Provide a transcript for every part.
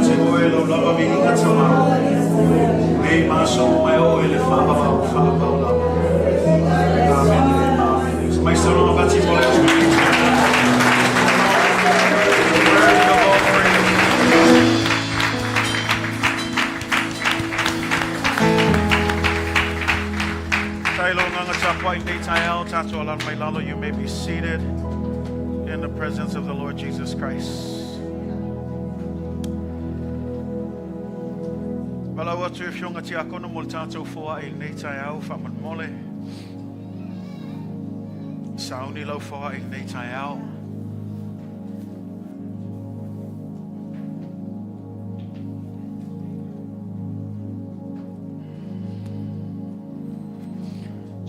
te oe lo lava mi inga tama. Nei maso mai oe le whapapau lava. Amen. Mai solo no vati mole o you may be seated in the presence of the Lord Jesus Christ. Wala watu if yonga ti akono mo tato foa I nei tai au fa man mole. Sauni lo foa I nei tai au.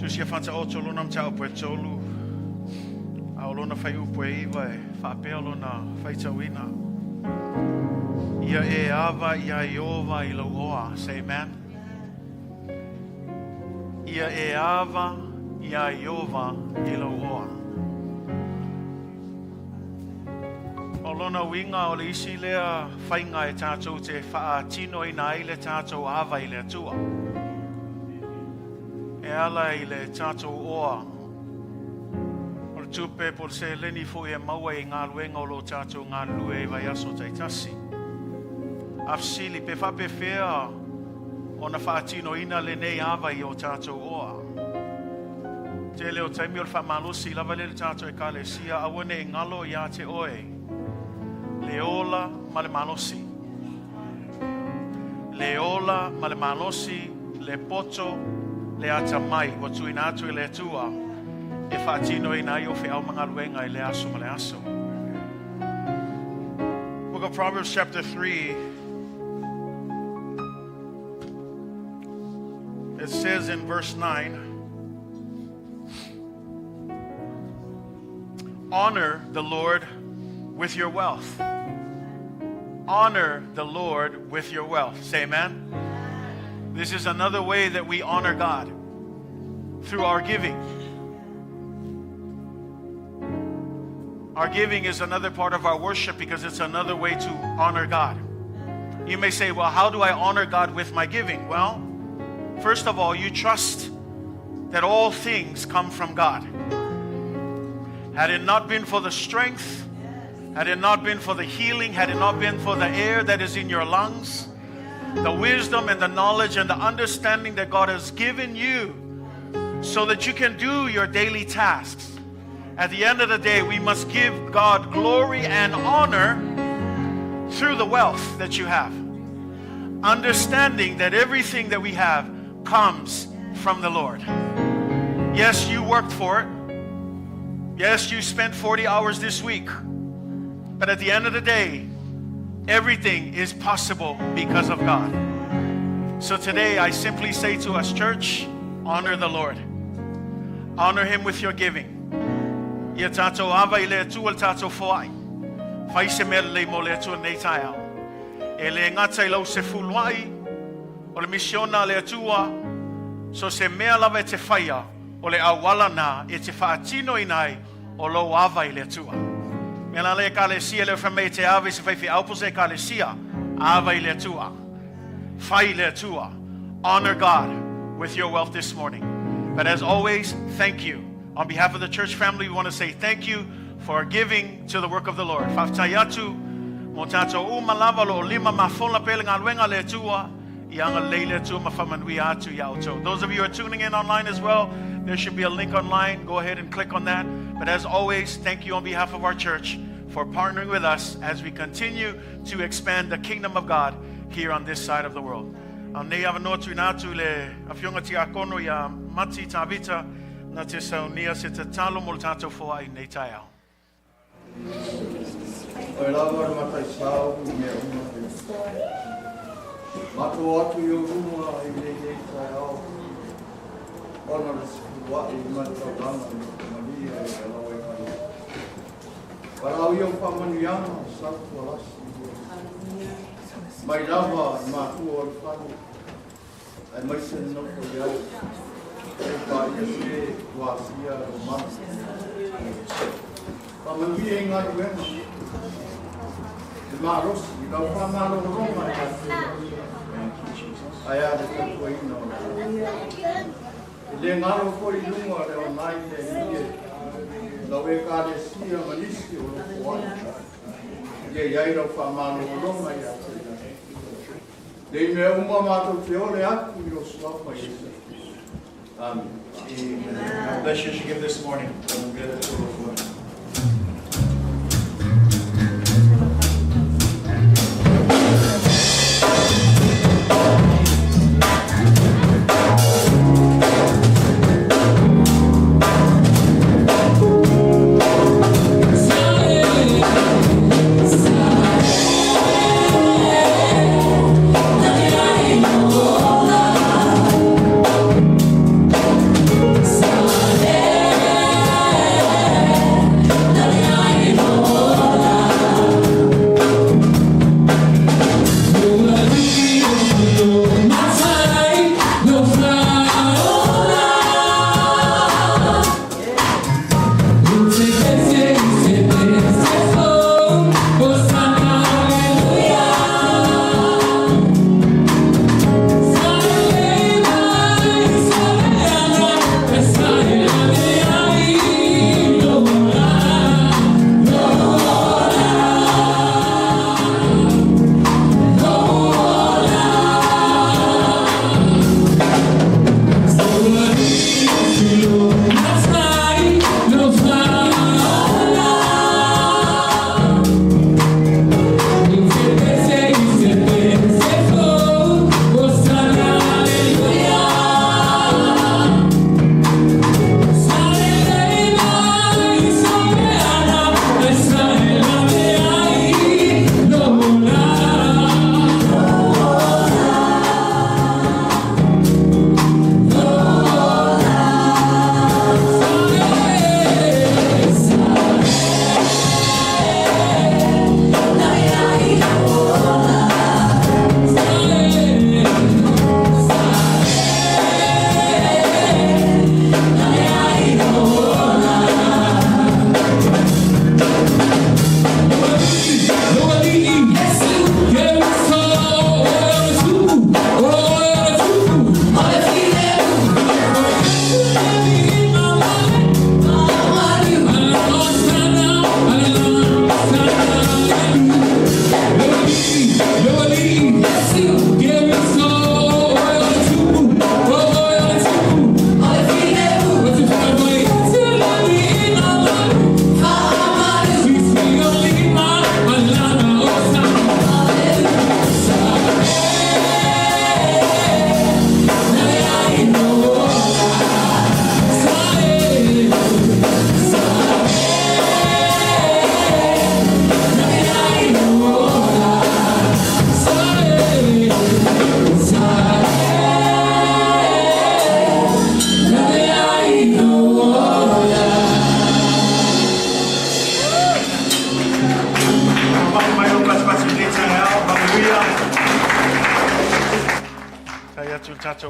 Sia fanta oto luna mta opo tolu a luna fai upo iwa e whapea luna fai tawina ia e ava ia Iova I lo oa, say amen. Ia e ava ia Iova I lo oa. O luna winga o le isi lea whainga e tātou te wha tino ina I le tātou ava I le atua. E ala I le tātou oa. O le tupe por se leni fo e maua I ngā luenga o lo tātou ngā lue e vai aso taitasi. Afsili pe whape whea o na whaatino ina le nei awa I o tātou oa. Te leo taimi o le whamalosi lava le tātou e kālesia awane e ngalo ia te oe. Le ola ma le malosi. Le ola ma le malosi, le poto, le ata mai wa tuina atu le tua e whaatino ina I o whi au mga luenga I le aso ma le aso. Book of Proverbs chapter 3. It says in verse 9, honor the Lord with your wealth. Honor the Lord with your wealth. Say amen. This is another way that we honor God, through our giving. Our giving is another part of our worship because it's another way to honor God. You may say, well, how do I honor God with my giving? Well, first of all, you trust that all things come from God. Had it not been for the strength, had it not been for the healing, had it not been for the air that is in your lungs, the wisdom and the knowledge and the understanding that God has given you so that you can do your daily tasks. At the end of the day, we must give God glory and honor through the wealth that you have. Understanding that everything that we have comes from the Lord. Yes, you worked for it. Yes, you spent 40 hours this week. But at the end of the day, everything is possible because of God. So today I simply say to us, church, honor the Lord. Honor Him with your giving. Ia tātou ava I le atua le tātou foai. Whai se mele le mo le atua nei tai au. E le ngata I lau se fuluai. O le misiona le atua. So se mea lava e te whaia. O le awala na e te whaatino inai. O lo ava I le atua. Mela le kalesia le whamei te ave se whaiwhi aupose kalesia. Ava I le atua. Whai le atua. Honor God with your wealth this morning. But as always, thank you. On behalf of the church family, we want to say thank you for giving to the work of the Lord. Whaftaiatu, mo tātou umalava lo lima mafola pele ngā luenga le tua, ianga leile tua mawhamanui atu iauto. Those of you who are tuning in online as well, there should be a link online. Go ahead and click on that. But as always, thank you on behalf of our church for partnering with us as we continue to expand the kingdom of God here on this side of the world. Nei avanotu inatu le afionga ti akono ya mati tavita. Na te saunia se te talo mo tātou foai nei tai au. Oi lawa matai sau me uma. Matu atu yo uma I nei tai au. Ona le wa I mata lama mani e lawa mai. Para o yo pa maniana sa tolas. Mai lava matu o fanu. Ai mai se no ko ya. Fausiaina wasia romana. Pamui e ngā ruenga. Te marosi Ikaw pamalulungan aya de ko ino. Ile ngaro ko ilunga le online le ie. Lawe ka de sia malisi o ko. Ye yairo pamalulunga ya. De me uma mato fiole aku yo swapa Yesu. Amen. God bless you as you give this morning.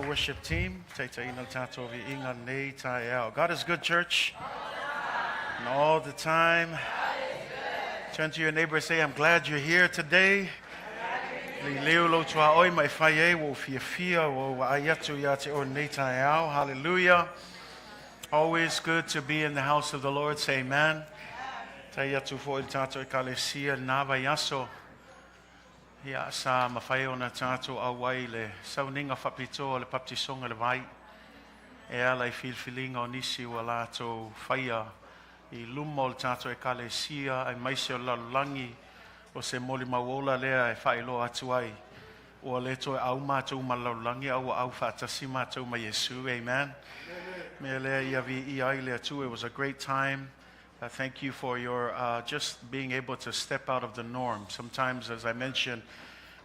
Worship team. God is good, church. And all the time. Turn to your neighbor and say, I'm glad you're here today. Hallelujah. Always good to be in the house of the Lord. Say amen. Ya sa mawhai o na tātou awai le sauninga whapito le papitisonga le vai. E ala I whilwhilinga o nisi wa lātou whaia I lumo le tātou e kalesia ai maise o lalulangi o se moli mawola lea e whaelo atu ai. O le to e au mātou ma lalulangi au au whaatasi mātou ma Yesu. Amen. Me lea ia vi I ai lea tu. It was a great time. Thank you for your just being able to step out of the norm. Sometimes, as I mentioned,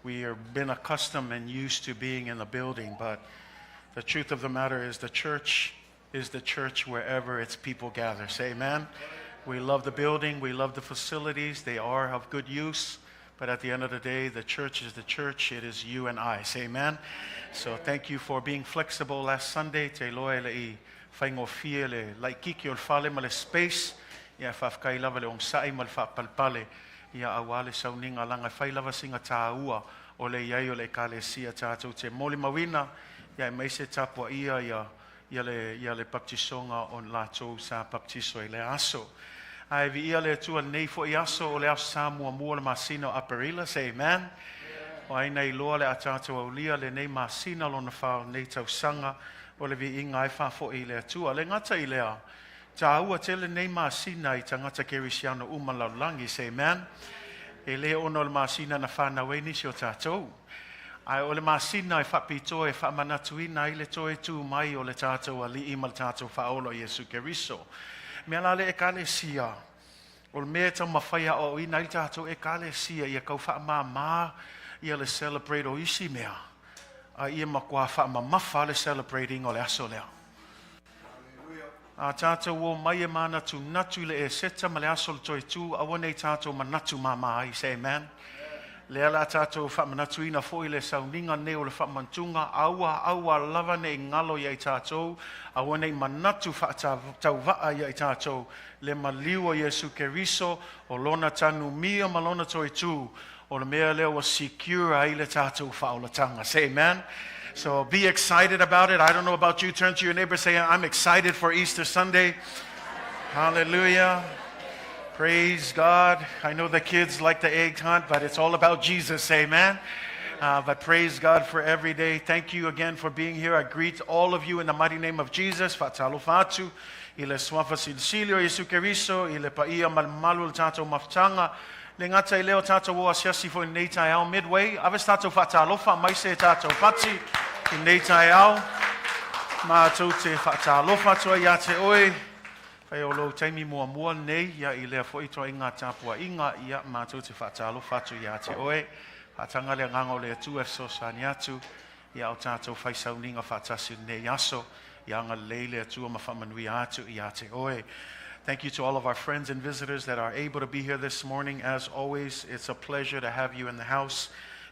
we have been accustomed and used to being in a building, but the truth of the matter is the church wherever its people gather. Say amen. We love the building. We love the facilities. They are of good use. But at the end of the day, the church is the church. It is you and I. Say amen. So thank you for being flexible last Sunday. Te loe le I whaingofia le laikiki o le whale ma le space. Ia whafkai lava le ong sai ma le whapalpale. ia awale sauninga langa whailava singa Taumua o le iai o le ekalesia tātou te moli mawina ia mai se tapua ia le baptisonga o lātou sa baptiso i le aso. Ai vi ia le tua nei fo i aso o le aso Samoa mua le masina o Aparila, say amen. O aina i loa le Atoatoa au lia le nei masina lo na whao nei tau sanga o le vi inga e whafo i le atua. Le ngata i lea, ta ua te le nei masina i tangata kerisiano umalaulangi, say amen. E le ono le masina na whanau ni si o tātou. Ai o le masina e whapito e whamanatuina i le toe tū mai o le tātou a li ima le tātou whaolo Iesu Keriso. Mea la le ekalesia, o le mea tau mawhaia o ina i tātou ekalesia ia kau whaamama ia le celebrate o isi mea. A ia makua whaamamafa le celebrating o le aso lea. A tātou o mai e mana tu natu le e seta ma le aso le toi tū, awa nei tātou manatu mama ai, say amen. Lea la tātou whamanatuina fo i le sauninga ne o le whamantunga, aua lava ne ngalo i tātou, awa nei manatu tau waa i tātou, le maliwa Iesu Keriso, o lona tanu mia ma lona toi tū, o le mea leo wa secure ai le tātou whaolatanga. Say amen. So be excited about it. I don't know about you. Turn to your neighbor, say, I'm excited for Easter Sunday. Hallelujah. Praise God. I know the kids like the egg hunt, but it's all about Jesus. Amen. But praise God for every day. Thank you again for being here. I greet all of you in the mighty name of Jesus. Fatalo fatu. Ile swafa silsilio Iesu Keriso. Ile paia malmalu tato maftanga. Le ngata I leo tato wo asiasi fo nei tai au Midway. Aves tato fatalofa mai se tato pati I nei tai au. Ma tau te fatalofa toa ia te oe. Pai o lo taimi mua nei ia I lea fo I toa inga tapua inga ia ma tau te fatalofa tu ia te oe. Fatanga le ngango le atu efso sani atu. Ia o tato fai sauninga fatasi nei aso. Ia nga leile atu ma whamanui atu ia te oe. Thank you to all of our friends and visitors that are able to be here this morning. As always, it's a pleasure to have you in the house.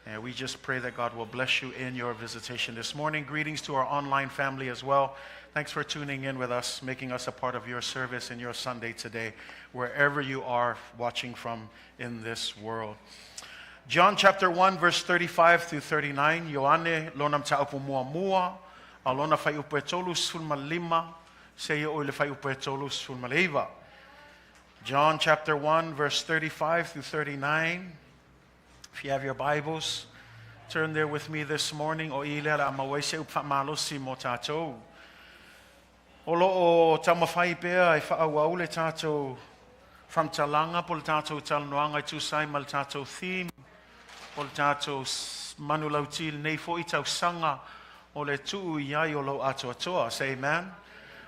And we just pray that God will bless you in your visitation this morning. Greetings to our online family as well. Thanks for tuning in with us, making us a part of your service and your Sunday today, wherever you are watching from in this world. John chapter 1, verse 35 through 39. Ioane, lonam ta'upu mua, alona fai upetolus fulma lima. John chapter 1, verse 35 through 39. If you have your Bibles, turn there with me this morning. O ilera amawese upamalosi motato. Olo o tamafai pea I fa'awaule tato from talanga pol tato talnoanga tu sai mal tato theme pol tato manulautil nei fo itau sanga o le tu iai o lo atoatoa. Say amen.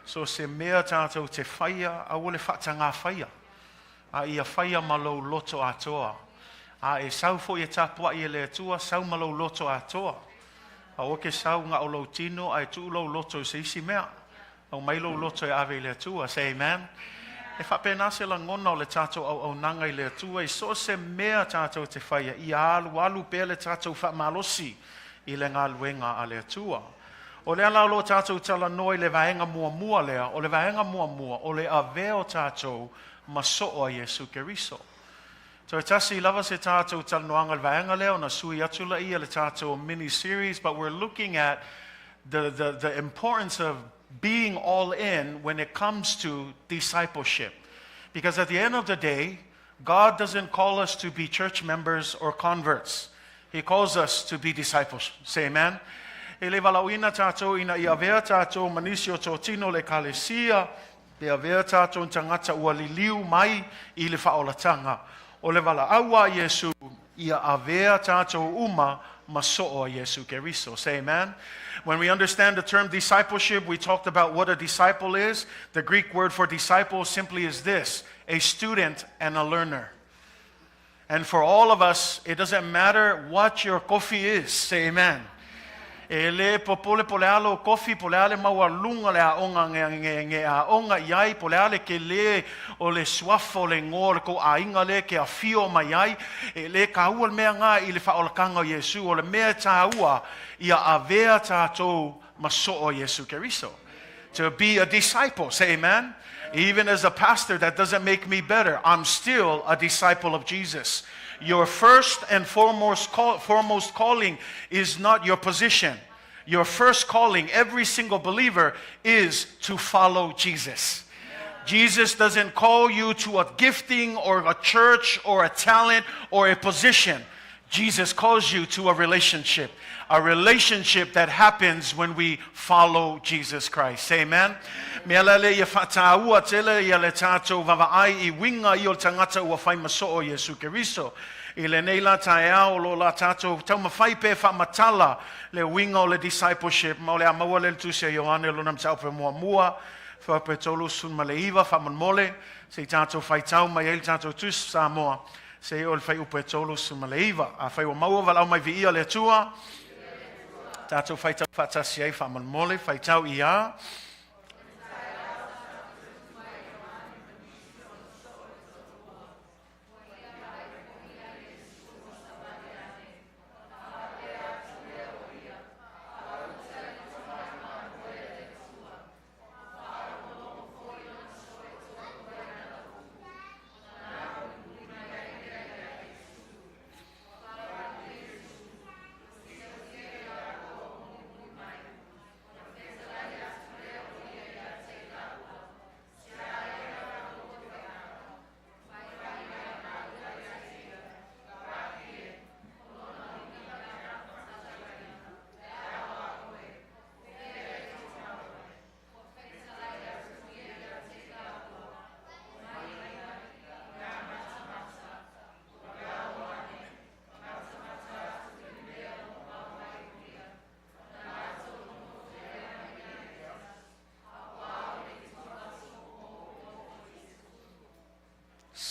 So se mea tātou te whaia, a wole whatanga whaia. A ia whaia malo loto atoa. A e sau fo i tapua I le atua, sau malo loto atoa. A oke sau nga o lo tino, a e tu lo loto se isi mea. Au mai lo loto e ave le atua, say amen. E whapena se la ngona o le tātou au nanga I le atua, I so se mea tātou te whaia. I alu pe le tātou whamalosi I le ngā luenga a le atua. O le ala lo tātou tala noi le vaenga mua lea, o le vaenga mua, o le Avea o tātou masoa Iesu Keriso. So tasi lava se tātou tala noanga le vaenga lea, o na sui atula ia le tātou mini-series, but we're looking at the importance of being all in when it comes to discipleship. Because at the end of the day, God doesn't call us to be church members or converts. He calls us to be disciples. Say amen. E le walauina tātou ina I Avea tātou manisio tō tino le kalesia, pe Avea tātou tangata ua liliu mai I le whaolatanga. O le wala aua Iesu, ia Avea tātou uma masoa Iesu Keriso. Say amen. When we understand the term discipleship, we talked about what a disciple is. The Greek word for disciple simply is this: a student and a learner. And for all of us, it doesn't matter what your coffee is. Say amen. E le popole pole alo kofi pole ale maua lunga le aonga nge aonga iai pole ale ke le o le swafo le ngor ko ainga le ke a fio mai ai e le kaua le mea ngā I le whaolakanga o Iesu o le mea tāua ia Avea tātou maso o Iesu Keriso. to be a disciple. Say amen. Even as a pastor, that doesn't make me better. I'm still a disciple of Jesus. Your first and foremost calling is not your position. Your first calling, every single believer, is to follow Jesus. Jesus doesn't call you to a gifting or a church or a talent or a position. Jesus calls you to a relationship that happens when we follow Jesus Christ. Say amen. Ile nei la tae lo la tato tau mawhai pe whamatala le winga o le discipleship ma o le amaua le tu se Ioane lo nam tau pe mua whape tolu sun ma le iwa whaman mole se tato whai tau mai el tato tus Samoa se o le whai upe tolu sun ma le iwa a whai o maua walau mai vi ia le tua tato whai tau whatasi ei whaman mole whai tau ia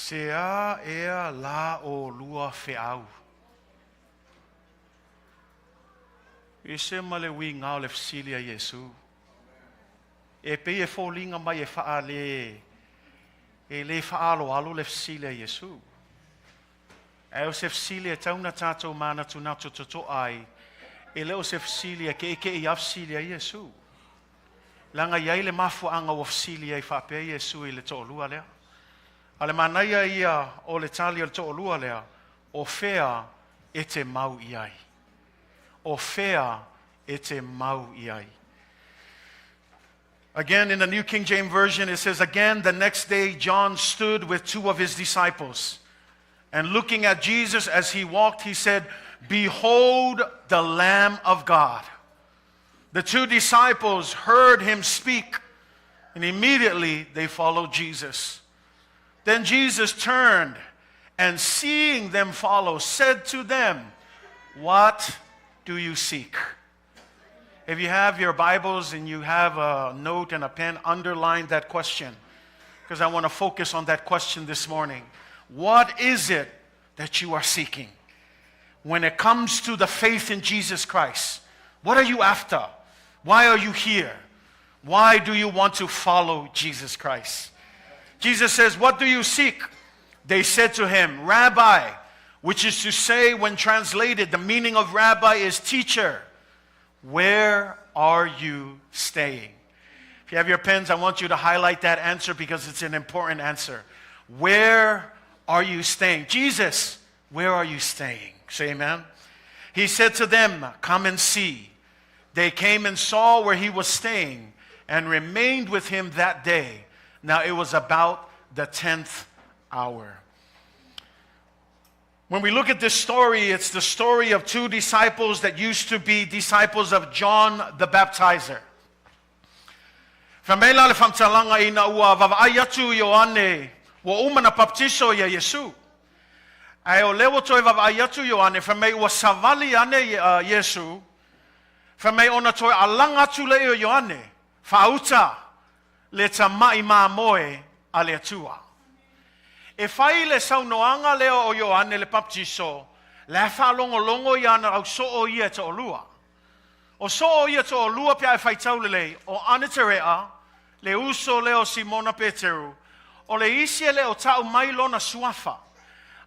Sea ea la o lua feau. Ise male wi ngau le fsilia Yesu. E pe e fōlinga mai e wha le le wha alo alo le fsilia Yesu. E o se fsilia tauna tātou mana tu natu toto ai. E leo se fsilia ke i afsilia Yesu. Langa iai le mafu anga o fsilia i whapea Yesu i le to lua lea. Ale manaia ia o le tali o le to lua lea, o fea e te mau iai. O fea e te mau iai. Again, in the New King James Version, it says, again, the next day, John stood with two of his disciples. And looking at Jesus as he walked, he said, behold the Lamb of God. The two disciples heard him speak, and immediately they followed Jesus. Then Jesus turned and seeing them follow, said to them, what do you seek? If you have your Bibles and you have a note and a pen, underline that question, because I want to focus on that question this morning. What is it that you are seeking? When it comes to the faith in Jesus Christ, what are you after? Why are you here? Why do you want to follow Jesus Christ? Jesus says, what do you seek? They said to him, Rabbi, which is to say, when translated, the meaning of rabbi is teacher. Where are you staying? If you have your pens, I want you to highlight that answer because it's an important answer. Where are you staying? Jesus, where are you staying? Say amen. He said to them, come and see. They came and saw where he was staying and remained with him that day. Now it was about the 10th hour. When we look at this story, it's the story of two disciples that used to be disciples of John the Baptizer. Famela le famtalanga ina ua vavaiatu Ioane wa umana baptiso ya Yesu. Ai o lewo toi vavaiatu Ioane famei ua savali ane Yesu. Famei ona toi alanga atu leo Ioane. Fauta le tamai ma moe ale atua. E fai le saunoanga leo o Ioane le baptiso, le whalongolongo iana au so o ia te olua. O so o ia te olua pia e fai taulele, o aneterea, le uso leo Simona Peteru, o le isi leo tau mailo na suafa.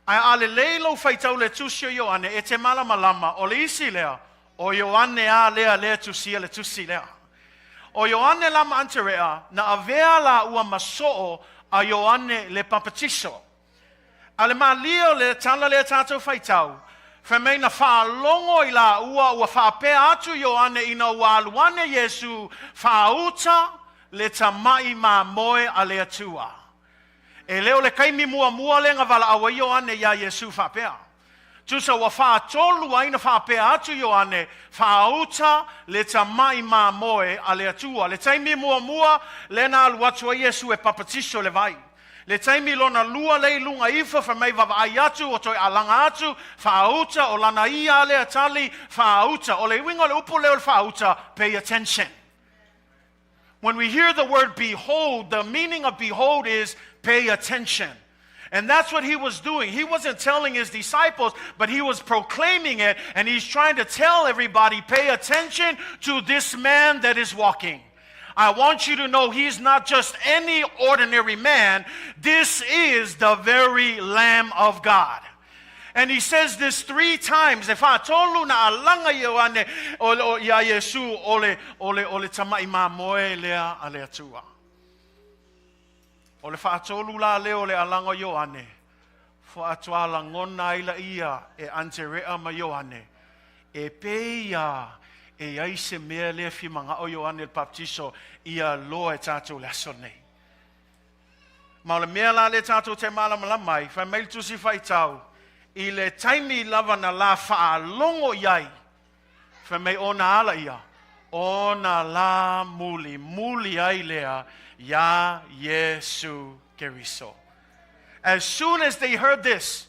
Ai ale leilo fai taule tusio Ioane, e te malama o le isi lea, o Ioane a lea tusia le tusi lea. O Ioane lama anterea, na avea la ua maso'o a Ioane le papatiso. Ale malio le tala le tatou faitau. Whamei na whaalongo I la ua whapea atu Ioane ina waluane Yesu whauta le tamai ma moe a le atua. E leo le kaimi mua le ngavala awa Ioane ya Yesu whapea. Tusa wa whaatolu aina whapea atu Ioane whauta le tamai ma moe a le atua. Le taimi mua le na aluatua Yesu e papatiso le vai. Le taimi lona lua lei lunga ifa whamei wawai atu o toi alanga atu whauta o lana ia le atali whauta o le wingo le upo leo le whauta. Pay attention. When we hear the word behold, the meaning of behold is pay attention. And that's what he was doing. He wasn't telling his disciples, but he was proclaiming it, and he's trying to tell everybody, pay attention to this man that is walking. I want you to know he's not just any ordinary man. This is the very Lamb of God. And he says this 3 times. If I told na alanga Ioane o ya Yesu ole tamai ma moe lea ale atua. Ole fa tolu la leo le alanga Ioane. Fo atua la ngona ila ia e anterea ma Ioane. E peia e aise mea le fimanga o Ioane el baptiso ia loa e tatou le asone. Ma le mea la le tatou te malama mai, fa meil tusi faitau, I le taimi lava na la whaalongo iai, fa mei ona ala ia, ona la muli ai lea, ya Yesu Keriso. As soon as they heard this,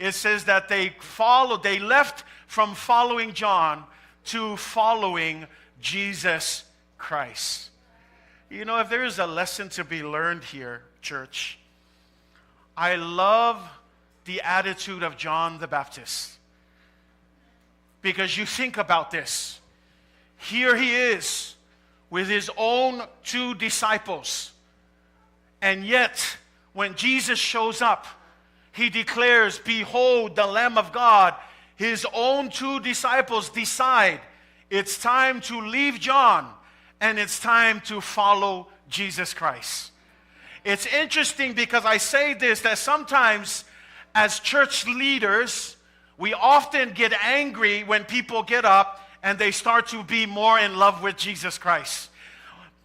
it says that they left from following John to following Jesus Christ. You know, if there is a lesson to be learned here, church, I love the attitude of John the Baptist. Because you think about this. Here he is with his own 2 disciples. And yet, when Jesus shows up, he declares, behold, the Lamb of God. His own 2 disciples decide it's time to leave John and it's time to follow Jesus Christ. It's interesting because I say this, that sometimes as church leaders, we often get angry when people get up and they start to be more in love with Jesus Christ.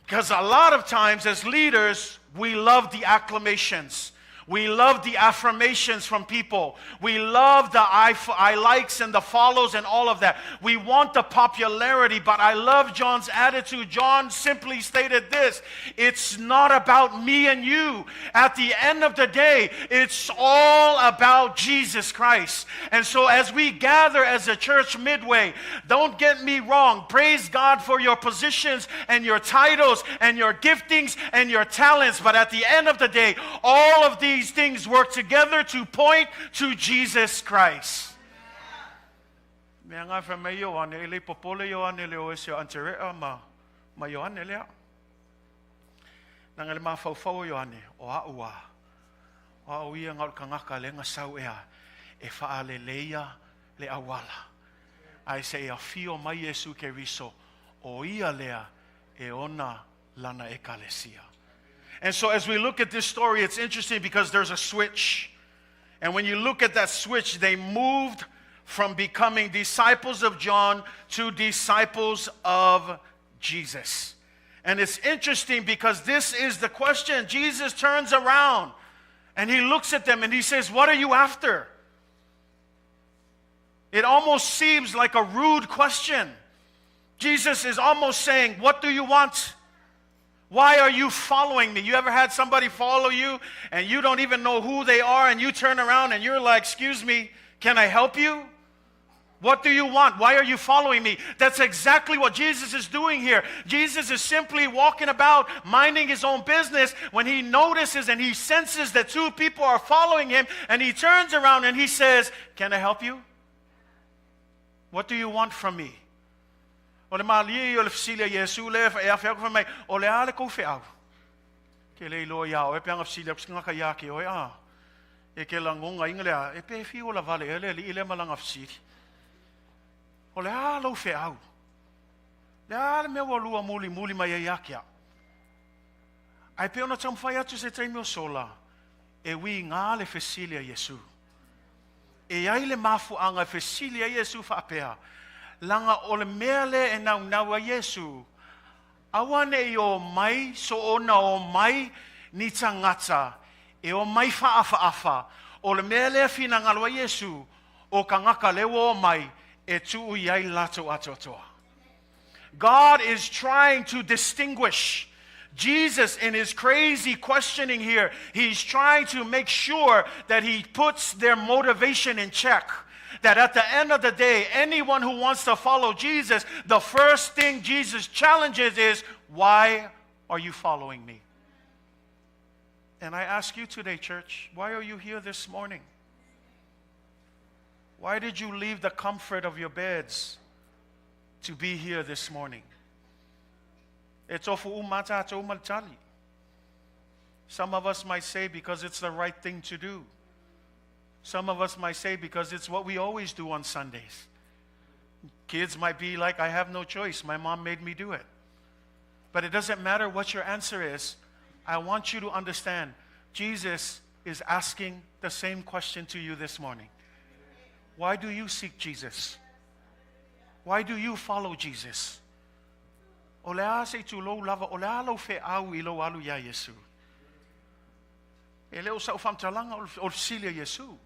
Because a lot of times as leaders, we love the acclamations. We love the affirmations from people. We love the I likes and the follows and all of that. We want the popularity, but I love John's attitude. John simply stated this: it's not about me and you. At the end of the day, it's all about Jesus Christ. And so as we gather as a church Midway, don't get me wrong. Praise God for your positions and your titles and your giftings and your talents. But at the end of the day, all of these things work together to point to Jesus Christ. Me nga fa me Ioane ele popole Ioane le o se anterea ma Ioane le. Nanga le ma fau Ioane o aua. O ia ngal kangaka le nga sau ea e fa ale leia le awala. Ai se a fio mai Yesu Keriso o ia lea e ona lana ekalesia. And so as we look at this story, it's interesting because there's a switch. And when you look at that switch, they moved from becoming disciples of John to disciples of Jesus. And it's interesting because this is the question. Jesus turns around and he looks at them and he says, what are you after? It almost seems like a rude question. Jesus is almost saying, what do you want? Why are you following me? You ever had somebody follow you and you don't even know who they are and you turn around and you're like, excuse me, can I help you? What do you want? Why are you following me? That's exactly what Jesus is doing here. Jesus is simply walking about, minding his own business when he notices and he senses that 2 people are following him, and he turns around and he says, can I help you? What do you want from me? O le malia o le fisilia Yesu le e afia ko mai o le ale ko feau ke le lo ya o e peanga fisilia ko ngaka ya ke o ya e ke la ngonga inga e pe fi o la vale ele le ile malanga fisili o le alo feau Le me walua muli mai yakia. Ai pe ona tam fai atu se taimi o sola. E wi ngā le fesilia Yesu. E ai le mafu anga fesilia Yesu whaapea. Langa o le mea le e nau a Yesu. Awane i o mai, so ona o mai ni tangata. E o mai whaafa. O le mea le fina ngalo a Yesu. O ka ngaka lewo o mai. E tuu i ai lato atoatoa. God is trying to distinguish Jesus in his crazy questioning here. He's trying to make sure that he puts their motivation in check. That at the end of the day, anyone who wants to follow Jesus, the first thing Jesus challenges is, why are you following me? And I ask you today, church, why are you here this morning? Why did you leave the comfort of your beds to be here this morning? Some of us might say because it's the right thing to do. Some of us might say because it's what we always do on Sundays. Kids might be like, I have no choice. My mom made me do it. But it doesn't matter what your answer is. I want you to understand, Jesus is asking the same question to you this morning. Why do you seek Jesus? Why do you follow Jesus? O lea se tu lo lava, o lea lo fe au I lo alu ya Yesu. E leo sa ufamtalanga o silia Yesu.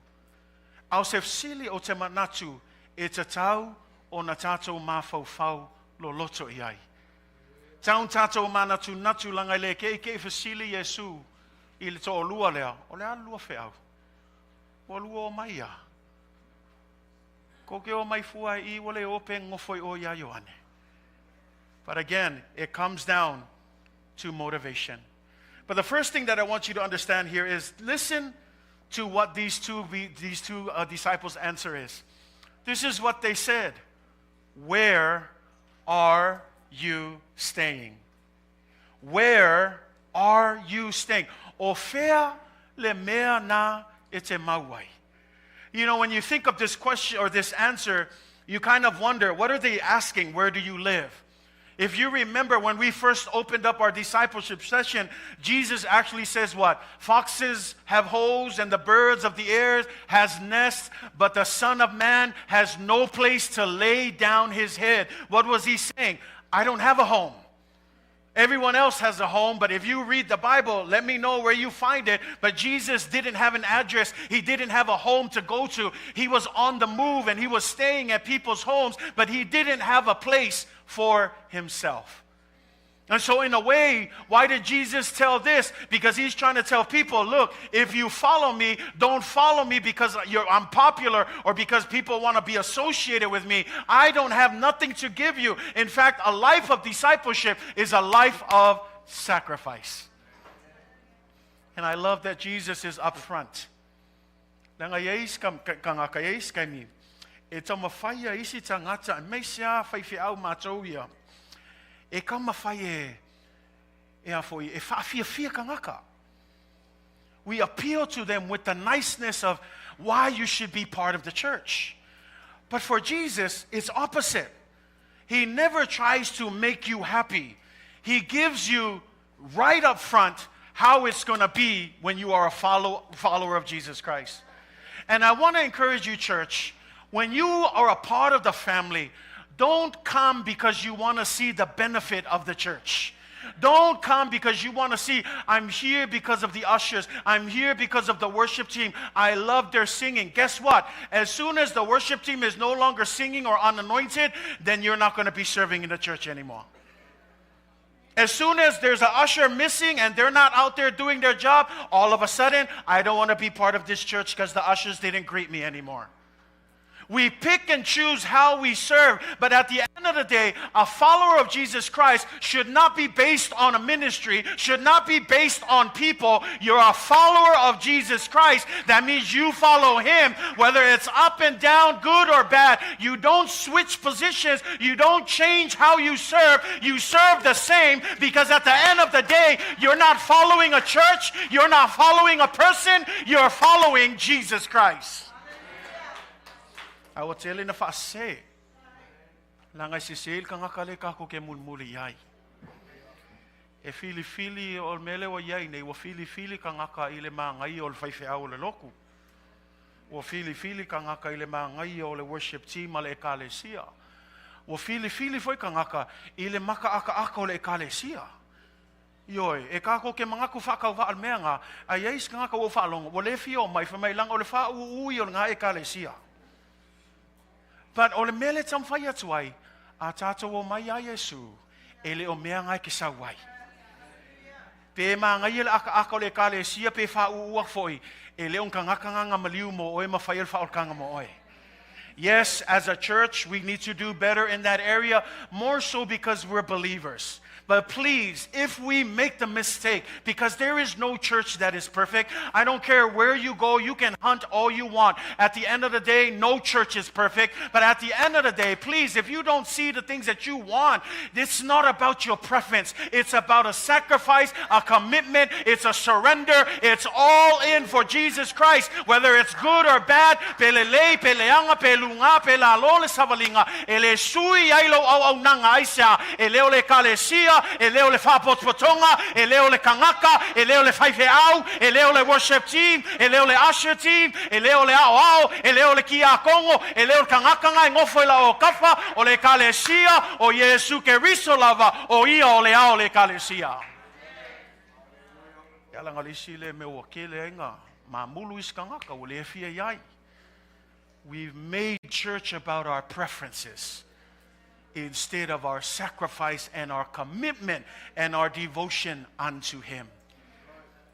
Au se sili o te manatu e te tau o na tātou mawhau lo loto I ai. Taun tātou manatu natu langa le ke fasili Yesu I le to o lua lea. O lea lua fe au. O lua o mai ia. Ko ke o mai fua I wale ope ngofoi o ia Ioane. But again, it comes down to motivation. But the first thing that I want you to understand here is listen to what these two disciples' answer is. This is what they said. Where are you staying? Where are you staying? O fea le mea na ite mauai. You know, when you think of this question or this answer, you kind of wonder, what are they asking? Where do you live? If you remember when we first opened up our discipleship session, Jesus actually says what? Foxes have holes and the birds of the air has nests, but the Son of Man has no place to lay down his head. What was he saying? I don't have a home. Everyone else has a home, but if you read the Bible, let me know where you find it. But Jesus didn't have an address. He didn't have a home to go to. He was on the move and he was staying at people's homes, but he didn't have a place for himself. And so in a way, why did Jesus tell this? Because he's trying to tell people, look, if you follow me, don't follow me because I'm popular or because people want to be associated with me. I don't have nothing to give you. In fact, a life of discipleship is a life of sacrifice. And I love that Jesus is upfront. E tama whaia isi tangata, e meisia whaiwhi au mātou ia. E kama whai e afoi, e whaafia ka ngaka. We appeal to them with the niceness of why you should be part of the church. But for Jesus, it's opposite. He never tries to make you happy. He gives you right up front how it's going to be when you are a follower of Jesus Christ. And I want to encourage you, church, when you are a part of the family, don't come because you want to see the benefit of the church. Don't come because you want to see, I'm here because of the ushers. I'm here because of the worship team. I love their singing. Guess what? As soon as the worship team is no longer singing or unanointed, then you're not going to be serving in the church anymore. As soon as there's an usher missing and they're not out there doing their job, all of a sudden, I don't want to be part of this church because the ushers didn't greet me anymore. We pick and choose how we serve, but at the end of the day, a follower of Jesus Christ should not be based on a ministry, should not be based on people. You're a follower of Jesus Christ. That means you follow him, whether it's up and down, good or bad. You don't switch positions. You don't change how you serve. You serve the same because at the end of the day, you're not following a church. You're not following a person. You're following Jesus Christ. I will tell you if I say, Langai sisil ka ngaka le kako ke mulmuli yai. E fili o mele wa yai nei wa fili ka ngaka ile mangai o le faifeau le loku. Wa fili ka ngaka ile mangai o le worship team ale ekalesia. Wa fili foi ka ngaka ile maka aka o le ekalesia. Yoi, e kako ke mga ku whakau wa almeanga, a yeis ka ngaka o whaalonga, wa le fio mai whamai lang o le wha ui o ngā ekalesia. But o le mele tam whai atuai, a tātou o mai a Yesu, e le o mea ngai ke sauai. Pe ma ngai le aka o le ekalesia pe wha ua foi, e le on ka ngaka nganga maliu mo oe ma whai el wha olkanga mo oe. Yes, as a church, we need to do better in that area, more so because we're believers. But please, if we make the mistake, because there is no church that is perfect, I don't care where you go, you can hunt all you want. At the end of the day, no church is perfect. But at the end of the day, please, if you don't see the things that you want, it's not about your preference. It's about a sacrifice, a commitment, it's a surrender. It's all in for Jesus Christ. Whether it's good or bad, pelelei, peleanga, pelunga, pelalole savalinga, ele sui ailo au nanga aisa, ele ole kalesia, e leo le whapotpotonga, e leo le kangaka, e leo le whaifeau, e leo le worship team, e leo le usher team, e leo le ao, e leo le kia kongo, e leo le kangakanga, e ngofo la o kafa, o le kalesia, o Yesu ke riso lava, o ia o le ao le kalesia. Ia langa lisi le me o kele enga, ma mulu is kangaka, o le fia iai. We've made church about our preferences, instead of our sacrifice and our commitment and our devotion unto Him.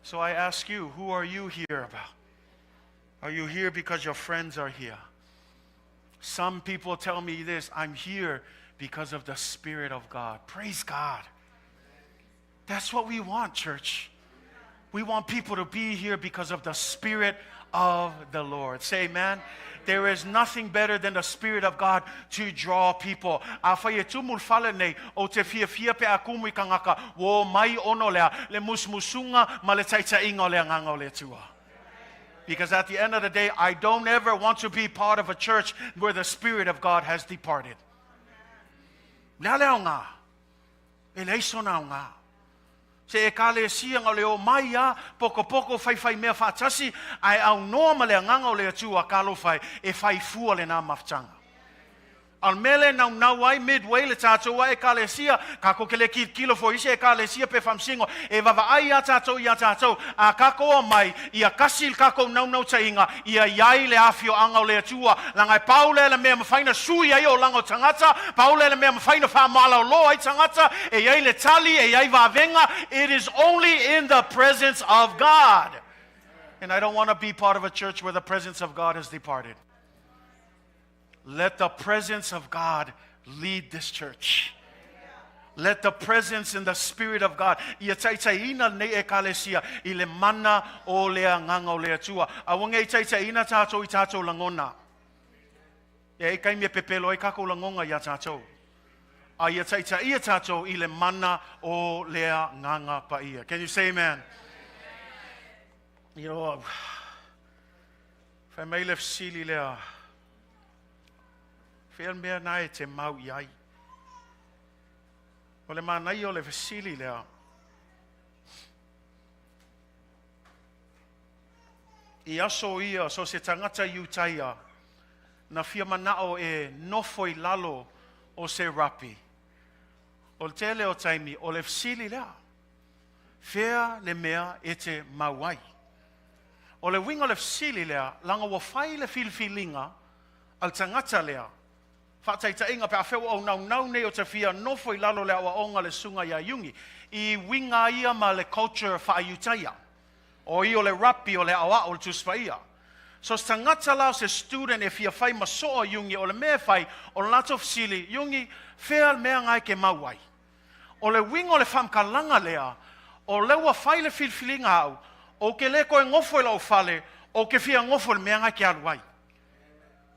So I ask you, who are you here about? Are you here because your friends are here? Some people tell me this, I'm here because of the Spirit of God. Praise God. That's what we want, church. We want people to be here because of the Spirit of the Lord. Say amen. There is nothing better than the Spirit of God to draw people. A whai e tumul whale nei, o te fia pe a kumui kangaka, wo mai ono lea, le musmusunga, ma le taitainga o lea nganga o le tua. Because at the end of the day, I don't ever want to be part of a church where the Spirit of God has departed. Lea leo ngā, e leiso nao ngā. Se e kalesia ngā leo mai a, poko whai mea whātasi, ai au noa ma lea nganga o lea tua kalo whai, e whai fua le nā mawhtanga. Al mele nau ai Midway le tātou e kalesia, kako ke le kilo fo ise e kalesia pe whamsingo, e wawa ai a tātou i a tātou, a kako o mai, i a kasil kako nau tainga, i a iai le afio anga o lea tua, langai paule le mea mawhaina sui ai o lango tangata, paule le mea mawhaina whamala o lo ai tangata, e iai le tali, e iai wavenga, it is only in the presence of God. And I don't want to be part of a church where the presence of God has departed. Let the presence of God lead this church. Let the presence and the Spirit of God. Ia taitaina nei e kalesia, I le mana o lea nganga o lea tua. A wanga I taitaina tātou I tātou langona. Ia e kai mea pepelo I kako langonga ia tātou. A ia taitaia tātou I le mana o lea nganga pa ia. Can you say amen? You know, whai mai le fsili lea, Whea mea nai te mau iai. O le manai o le fesili lea. I aso ia so se tangata iutaia na fia manao e nofoi lalo o se rapi. O le tele o taimi o le fesili lea. Whea le mea e te mauai. O le winga le fesili lea langa wa whai le filfilinga al tangata lea. Whataitainga pe a whewa au nau nei o te whia nofo I lalo le awa onga le sunga ia yungi. I winga ia ma le culture whaaiutaia. O I o le rapi o le awa o le tuspaia. So tangata lao se student e whia whai masoa yungi o le mea whai o le lato fsili yungi whea mea ngai ke mauai. O le winga o le whamkalanga lea o lewa whai le filfilinga au o ke le koe ngofo I lau whale o ke whia ngofo le mea ngai ke aluai.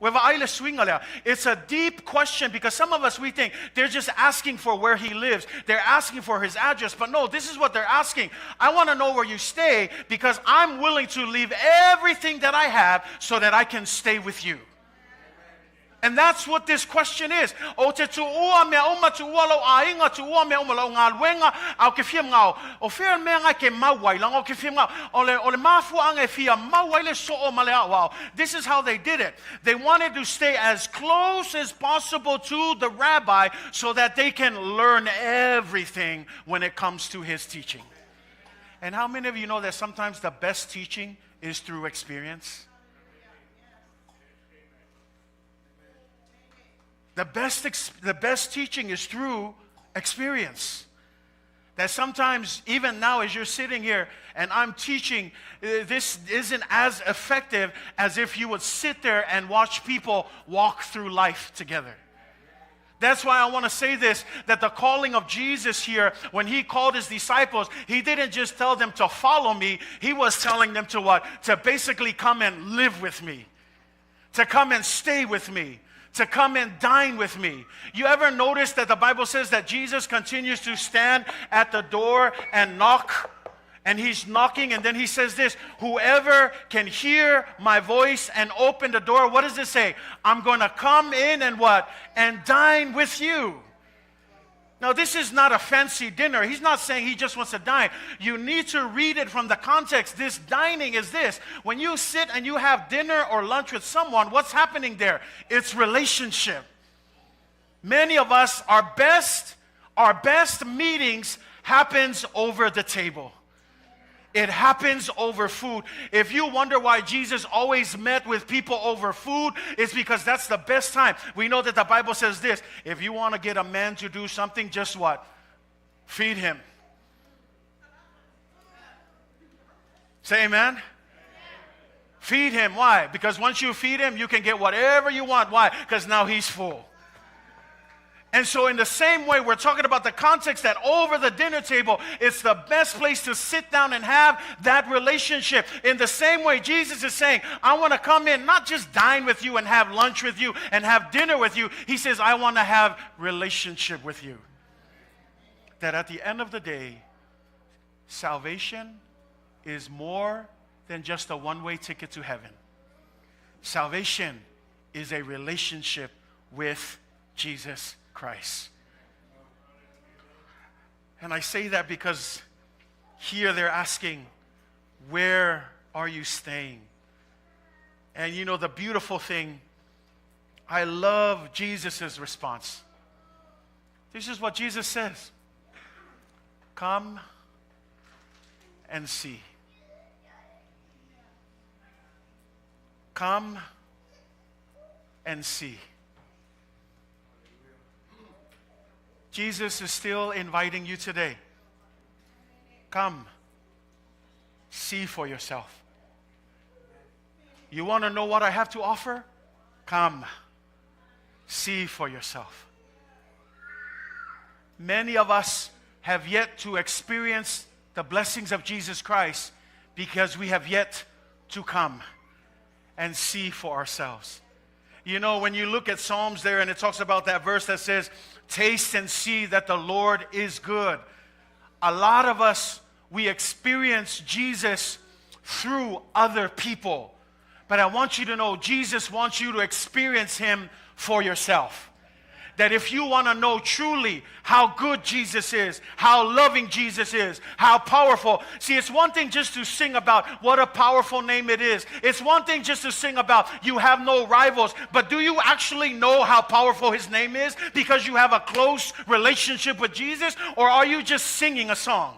It's a deep question because some of us, we think they're just asking for where he lives. They're asking for his address. But no, this is what they're asking. I want to know where you stay because I'm willing to leave everything that I have so that I can stay with you. And that's what this question is. O te tuua mea uma tuua lau ainga tuua mea uma lau ngā luenga au ke fia ngau. O fea mea ngai ke mauai lang o ke fia ngau. Ole mafua anga e fia mauai le so o male au. This is how they did it. They wanted to stay as close as possible to the rabbi so that they can learn everything when it comes to his teaching. And how many of you know that sometimes the best teaching is through experience? The best teaching is through experience. That sometimes, even now as you're sitting here and I'm teaching, this isn't as effective as if you would sit there and watch people walk through life together. That's why I want to say this, that the calling of Jesus here, when he called his disciples, he didn't just tell them to follow me, he was telling them to what? To basically come and live with me. To come and stay with me. To come and dine with me. You ever notice that the Bible says that Jesus continues to stand at the door and knock? And he's knocking, and then he says this, whoever can hear my voice and open the door, what does it say? I'm going to come in and what? And dine with you. Now, this is not a fancy dinner. He's not saying he just wants to dine. You need to read it from the context. This dining is this. When you sit and you have dinner or lunch with someone, what's happening there? It's relationship. Many of us, our best meetings happens over the table. It happens over food. If you wonder why Jesus always met with people over food, it's because that's the best time. We know that the Bible says this. If you want to get a man to do something, just what? Feed him. Say amen. Feed him. Why? Because once you feed him, you can get whatever you want. Why? Because now he's full. And so in the same way, we're talking about the context that over the dinner table, it's the best place to sit down and have that relationship. In the same way, Jesus is saying, I want to come in, not just dine with you and have lunch with you and have dinner with you. He says, I want to have relationship with you. That at the end of the day, salvation is more than just a one-way ticket to heaven. Salvation is a relationship with Jesus Christ. And I say that because here they're asking, where are you staying? And you know the beautiful thing, I love Jesus' response. This is what Jesus says. Come and see. Come and see. Jesus is still inviting you today. Come, see for yourself. You want to know what I have to offer? Come, see for yourself. Many of us have yet to experience the blessings of Jesus Christ because we have yet to come and see for ourselves. You know, when you look at Psalms there and it talks about that verse that says, taste and see that the Lord is good. A lot of us, we experience Jesus through other people. But I want you to know, Jesus wants you to experience him for yourself. That if you want to know truly how good Jesus is, how loving Jesus is, how powerful. See, it's one thing just to sing about what a powerful name it is. It's one thing just to sing about you have no rivals. But do you actually know how powerful his name is because you have a close relationship with Jesus? Or are you just singing a song?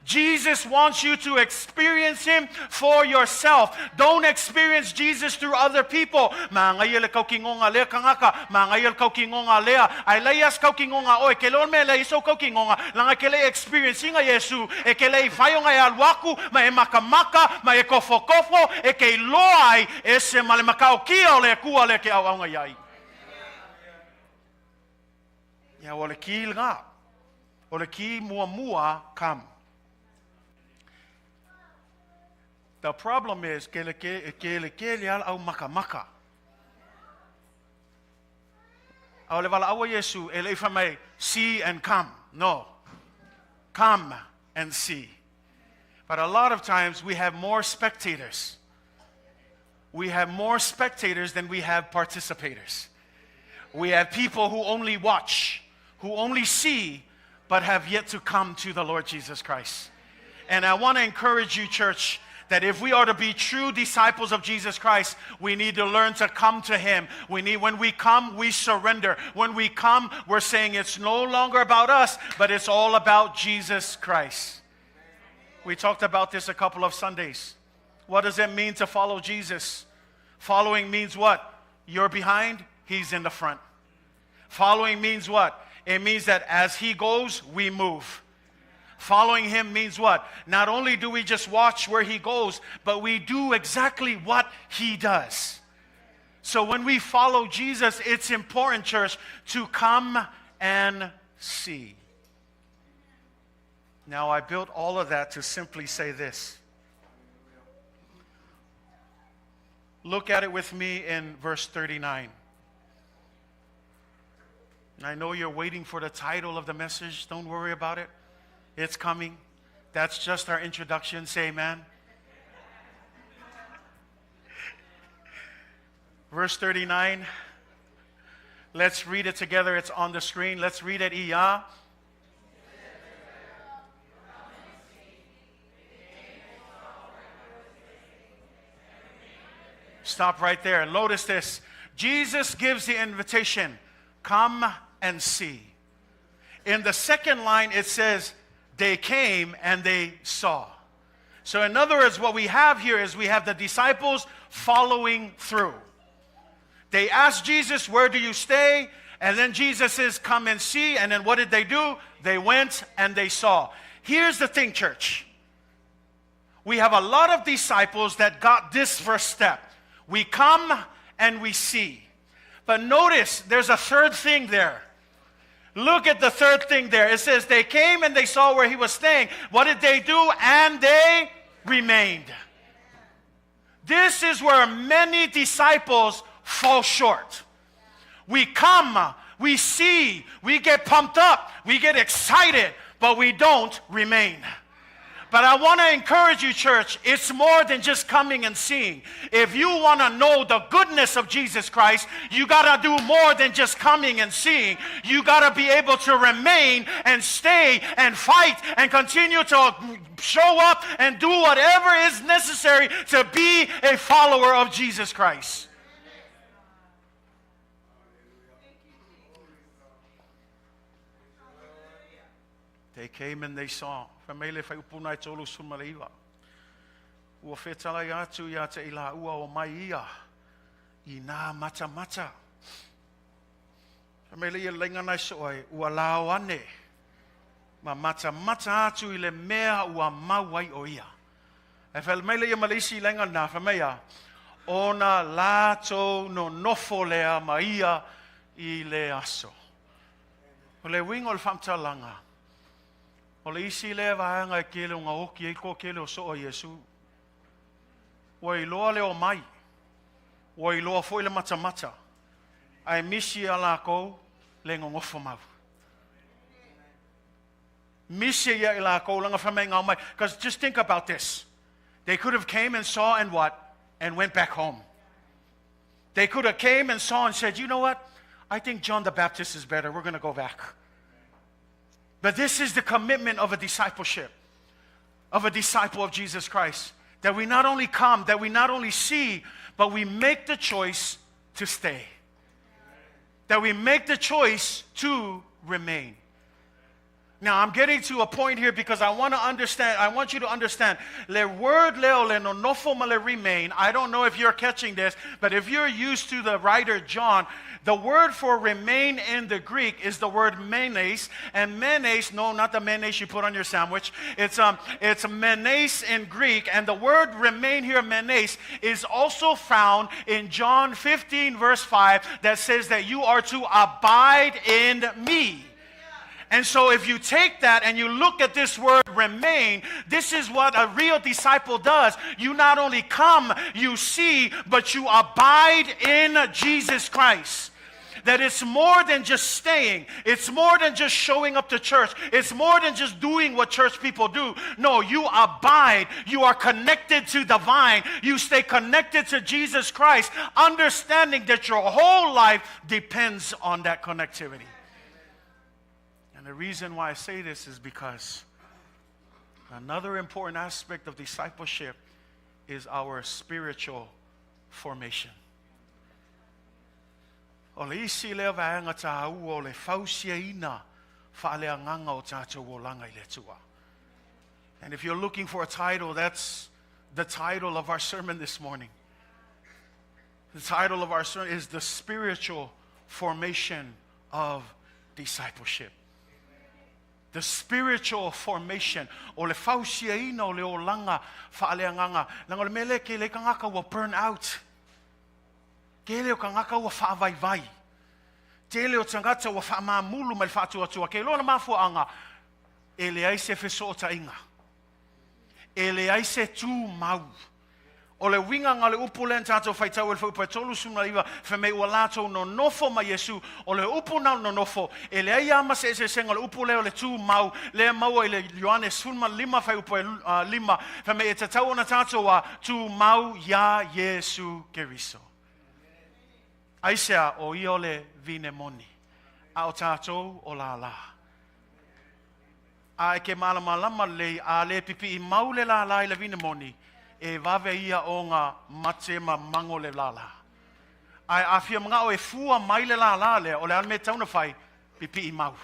Jesus wants you to experience him for yourself. Don't experience Jesus through other people. Mangayel kau kingonga lea kangaka, mangayel kau kingonga lea, ay layas kau kingonga oi, kelon me la iso kau kingonga, langa kele experiencing a Yesu, e kele fayo nga alwaku, ma e makamaka, ma e kofokofo, e ke loai, e se malemakao kia le kua le ke au nga yai. Ya ole ki nga, ole ki mua kam. The problem is, au maka. Au le wala awa Yesu, ele ifa mai, see and come. No. Come and see. But a lot of times we have more spectators. We have more spectators than we have participators. We have people who only watch, who only see, but have yet to come to the Lord Jesus Christ. And I want to encourage you, church, that if we are to be true disciples of Jesus Christ, we need to learn to come to Him. When we come, we surrender. When we come, we're saying it's no longer about us, but it's all about Jesus Christ. We talked about this a couple of Sundays. What does it mean to follow Jesus? Following means what? You're behind, He's in the front. Following means what? It means that as He goes, we move. Following Him means what? Not only do we just watch where He goes, but we do exactly what He does. So when we follow Jesus, it's important, church, to come and see. Now, I built all of that to simply say this. Look at it with me in verse 39. I know you're waiting for the title of the message. Don't worry about it. It's coming. That's just our introduction. Say amen. Verse 39. Let's read it together. It's on the screen. Let's read it. Ia. Stop right there. Notice this. Jesus gives the invitation. Come and see. In the second line, it says, they came and they saw. So in other words, what we have here is we have the disciples following through. They asked Jesus, where do you stay? And then Jesus says, come and see. And then what did they do? They went and they saw. Here's the thing, church. We have a lot of disciples that got this first step. We come and we see. But notice, there's a third thing there. Look at the third thing there. It says they came and they saw where He was staying. What did they do? And they remained. This is where many disciples fall short. We come, we see, we get pumped up, we get excited, but we don't remain. But I want to encourage you, church, it's more than just coming and seeing. If you want to know the goodness of Jesus Christ, you got to do more than just coming and seeing. You got to be able to remain and stay and fight and continue to show up and do whatever is necessary to be a follower of Jesus Christ. They came and they saw. Famele fai upuna I tolu sumalaiwa. Ua whetala atu ia te ila ua o mai ia. I nā mata mata. Famele ia lenga nai soai. Ua lao ane. Ma mata mata atu I le mea ua mawai o ia. E famele ia malisi lenga na famea. Ona lato no nofo lea ma ia I le aso. O le wingo le whamtalanga. O le isi lea vaanga e kele o ngā oki e ko kele o so o Yesu. Wa I loa leo mai. Wa I loa foi le mata mata. Ai misi ala kou le ngofo mau. Misi ia ila kou langa whamei ngā mai. Because just think about this. They could have came and saw and what? And went back home. They could have came and saw and said, you know what? I think John the Baptist is better. We're going to go back. But this is the commitment of a discipleship, of a disciple of Jesus Christ. That we not only come, that we not only see, but we make the choice to stay. That we make the choice to remain. Now, I'm getting to a point here because I want you to understand. Le word leo le no nofo ma le remain. I don't know if you're catching this, but if you're used to the writer John, the word for remain in the Greek is the word menes. And menes, no, not the mayonnaise you put on your sandwich. It's menes in Greek. And the word remain here, menes, is also found in John 15, verse 5, that says that you are to abide in me. And so if you take that and you look at this word remain, this is what a real disciple does. You not only come, you see, but you abide in Jesus Christ. That it's more than just staying. It's more than just showing up to church. It's more than just doing what church people do. No, you abide. You are connected to the vine. You stay connected to Jesus Christ, understanding that your whole life depends on that connectivity. And the reason why I say this is because another important aspect of discipleship is our spiritual formation. O le isi lea vaenga tāu o le Fausiaina whaaleanganga o tātou o langa I le tua. And if you're looking for a title, that's the title of our sermon this morning. The title of our sermon is The Spiritual Formation of Discipleship. The spiritual formation. O le Fausiaina o le o langa whaaleanganga. Langa le mele ke le kangaka wa burn out. Ke leo kangaka wa whaavaivai. Te leo tangata wa whaamamulu mai whaatuatua. Ke lona mafuanga. E le aise whesota inga. E le aise tū mau. O le winga nga le upu len tātou whaitau e whaupa tolu suna iwa whamei ua lātou no nofo ma Yesu. O le upu nau no nofo. E le aiama se senga le upu leo le tū mau. Le maua i le Ioane sunma lima whaupa lima. Whamei e tatau ona tātou a tū mau ya Yesu Keriso. Aisea o i ole vine moni. A o tātou o la la. A ke malamalama le a le pipi I mau le la la I le vine moni. E vave ia o ngā mate ma mango le la la. Ai a fia mga o e fua mai le la la le o le alme tauna whai pipi I mau.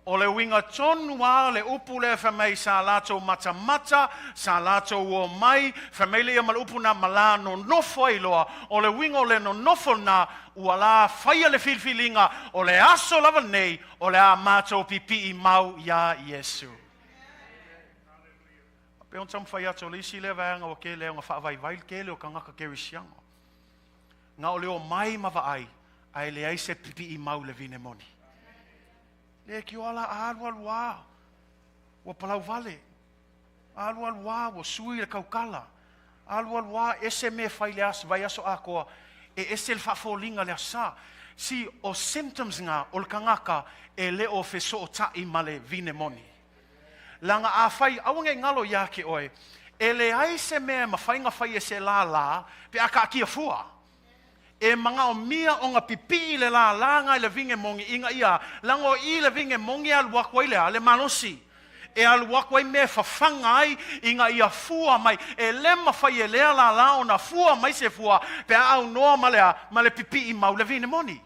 O le winga tonua le upu le whamei sa lato mata mata, sa lato o mai, whamei le amal upu na mala no nofo iloa, o le winga o le no nofo na ua la whaia le filfilinga, o le aso lava nei, o le a mato pipi I mau ya Yesu. Pe on tam whai ato le isi le vaanga o ke leo ngā whaavai vail ke leo ka ngaka kerisianga. Ngā o leo mai mawa ai le aise pipi I mau le vine moni. Le ki ala alwa wa palau vale alwa wa sui le kaukala alwa ese me failas vai aso ako e ese le fafolinga le sa si o symptoms nga o kangaka e le o feso ta I male vine moni langa a fai awange ngalo yake oi e le aise me ma fainga fai ese la pe aka kia fua e mga o mia o ngā pipi le la langa I le vinge mongi inga ia lango I le vinge mongi al wakwai le manosi e al wakwai me fafanga ai inga ia fua mai e lema fai e lea la o na fua mai se fua pe au noa ma le pipi I mau le vinge moni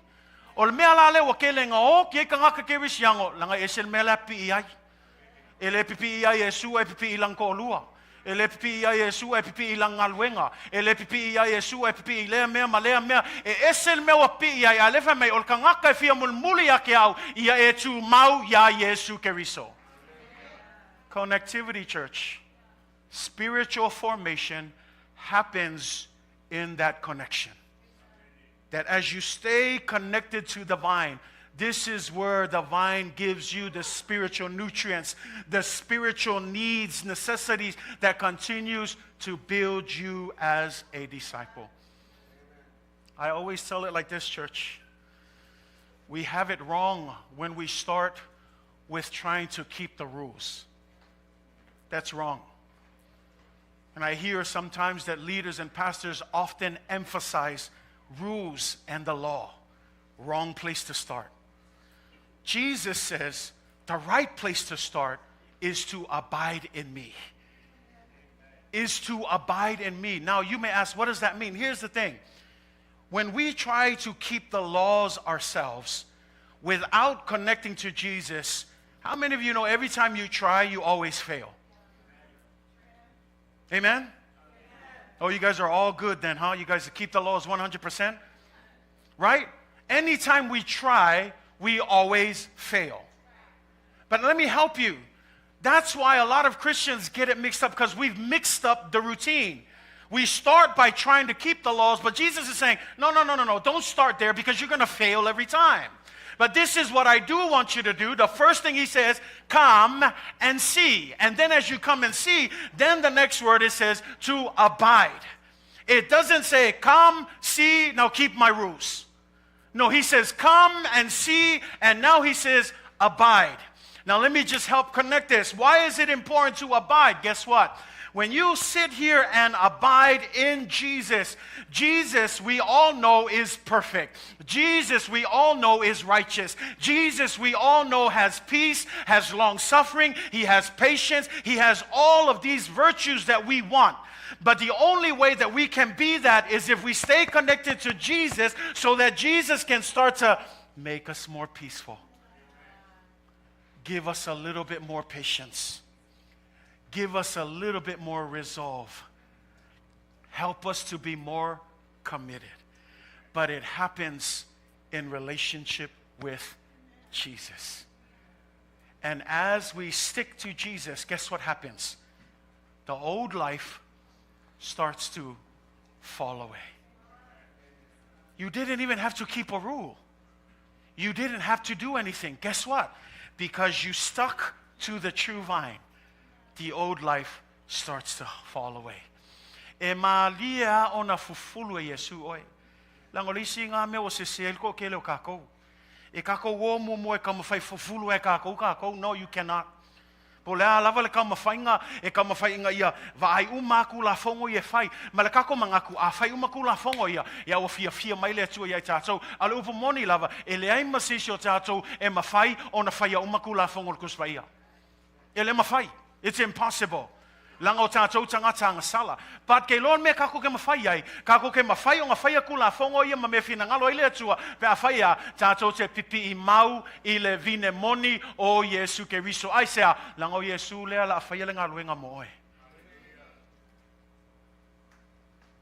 o le mea la le wakele nga o ki e ka ngaka kerisiango langa e sel mea le pipi ai e le pipi ai e sua e pipi I langko lua e le pipi ia Yesu e pipi I langaluenga e le pipi ia Yesu e pipi I lea mea ma lea mea e esel mea wa pipi ia a lefa mei o le kangaka e fia mulmuli ake au ia e tu mau ia Yesu Keriso. Connectivity, church. Spiritual formation happens in that connection. That as you stay connected to the vine, this is where the vine gives you the spiritual nutrients, the spiritual needs, necessities that continues to build you as a disciple. I always tell it like this, church. We have it wrong when we start with trying to keep the rules. That's wrong. And I hear sometimes that leaders and pastors often emphasize rules and the law. Wrong place to start. Jesus says the right place to start is to abide in me. Is to abide in me. Now you may ask, what does that mean? Here's the thing. When we try to keep the laws ourselves without connecting to Jesus, how many of you know every time you try, you always fail? Amen? Oh, you guys are all good then, huh? You guys keep the laws 100%? Right? Anytime we try, we always fail. But let me help you. That's why a lot of Christians get it mixed up because we've mixed up the routine. We start by trying to keep the laws, but Jesus is saying, no, don't start there because you're going to fail every time. But this is what I do want you to do. The first thing he says, come and see. And then as you come and see, then the next word it says to abide. It doesn't say, come, see, now keep my rules. No, he says, come and see, and now he says, abide. Now let me just help connect this. Why is it important to abide? Guess what? When you sit here and abide in Jesus, Jesus, we all know, is perfect. Jesus, we all know, is righteous. Jesus, we all know, has peace, has long suffering, he has patience, he has all of these virtues that we want. But the only way that we can be that is if we stay connected to Jesus, so that Jesus can start to make us more peaceful. Give us a little bit more patience. Give us a little bit more resolve. Help us to be more committed. But it happens in relationship with Jesus. And as we stick to Jesus, guess what happens? The old life starts to fall away. You didn't even have to keep a rule. You didn't have to do anything. Guess what? Because you stuck to the true vine, the old life starts to fall away. E malia ona fufulu e Yesu oi. Langolisi ngā mea o se seel ko ke leo kākou. E kākou o mo e kamawhai fufulu e kākou. No, you cannot. Po lea lava le kamawhainga e kamawhainga ia vaai umaku la fongo i e whai. Ma le kako mangaku a whai umaku la fongo ia. Ia o fia mai le tua ia tātou. Ale upo moni lava e le aima sisi o tātou e mawhai o na whai a umaku la fongo le kuspa ia. E le mawhai. It's impossible. Langa o tātou tangata sala. But ke lon me kako ke mawhai ai. Kako ke mawhai o ngā whai a kula fongo ia ma me whina ngalo i le atua. Pe a whai a tātou te pipi I mau I le vine moni o Yesu ke riso. Ai sea, langa o Yesu lea la a whai le ngā luenga mo oe.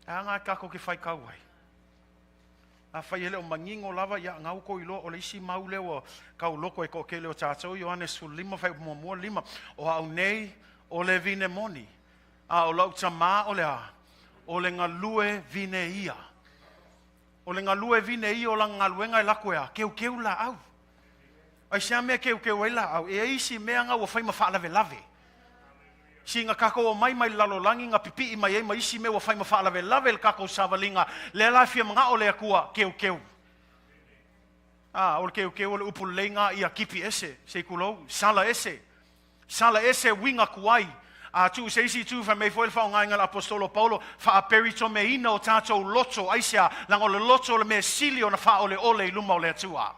A ngā kako ke whai kau ai. A whai ele o mangingo lava ia ngau ko ilo o le isi mau leo kau loko e ko ke leo tātou. Ioane su lima whai mua lima. O au nei o le vine moni. A o lau tamā o le a. O le ngā lue vine ia. O le ngā lue vine ia o la ngā luenga I lako ea. Keu la au. Ai sea mea keu e la au. E isi mea ngā ua whai mawha lave. Si ngā kako o mai lalolangi ngā pipi I mai ma isi mea ua whai mawha lave le kako savalinga. Le laifia mga o le akua keu. O le keu o le upu lenga I a kipi ese. Se kulou. Sala ese winga kuai. Tu se isi tu fa me foi fa nganga apostolo Paulo fa aperito me ina o tato loto aisia lango le loto le me silio na fa ole luma ole tua.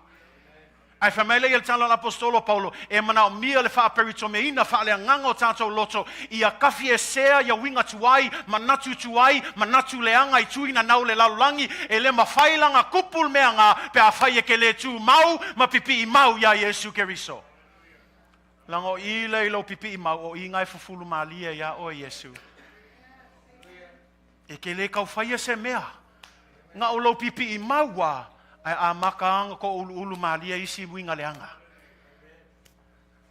Ai fa mele il talo apostolo Paulo e mana o mia le fa aperito me ina fa le nganga o tato loto ia kafi e sea ia winga tuai manatu leanga I tuina na le lalulangi e le mafailanga kupul meanga pe a fai ke le tu mau ma pipi I mau ya Yesu Keriso. Lango I le lo pipi I mau o I ngai fufulu malia ia o Yesu. E ke le kau whaia se mea. Nga o lo pipi I mau wa ai a makaanga ko ulu malia isi winga leanga.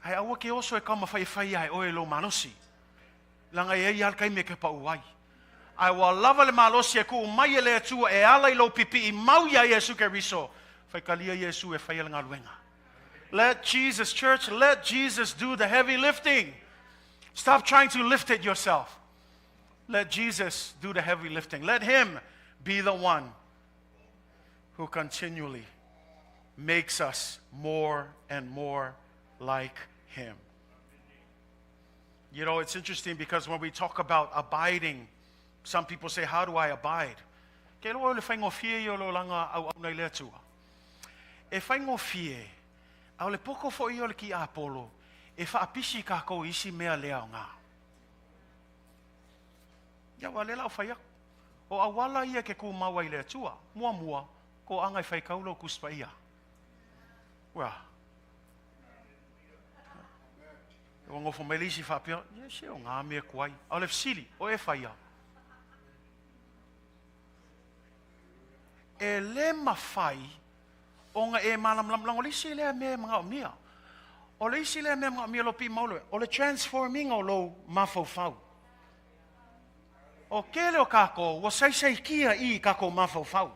Ai awa ke oso e kama whai ai o e lo malosi. Langa e alkai me ke pa uai. Ai wa lava le malosi e ku mai le atua e ala I lo pipi I mau ia Yesu Keriso. Whai kalia Yesu e whai ngā luenga. Let Jesus, church, let Jesus do the heavy lifting. Stop trying to lift it yourself. Let Jesus do the heavy lifting. Let Him be the one who continually makes us more and more like Him. You know, it's interesting because when we talk about abiding, some people say, how do I abide? Ke lo le whaingo fie I lo langa au nei le atua. E whaingo fie, au le poko fo I o le ki Apolo, e whaapisi kako isi mea lea o ngā. Ia wa lela o whaiak. O awala ia ke ku maua I le atua, mua, ko angai whai kaulo kuspa ia. Ua. O ngofo melisi whapia, ia se o ngā mea kuai. Au le fsili, o e whaia. E le mawhai, o nga e malamlamlang, o le isi lea mea mga o mea. O le isi lea mea mga o mea lo pi maule. O le transforming o lo mafau. O kele o kako, o saisai kia I kako mafau.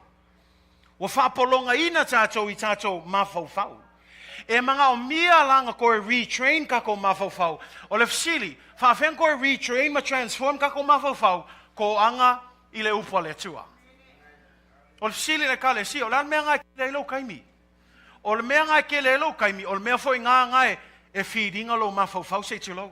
O whaapolonga ina tātou I tātou mafau. E mga o mea langa koe retrain kako mafau. O le fsili, whaafeng koe retrain ma transform kako mafau, ko anga I le upa le tua. O sili le kale si o lan mea ngai le lo kaimi. O le mea ngai ke le lo kaimi o le mea foi ngā ngai e feedinga lo ma fau se tilo.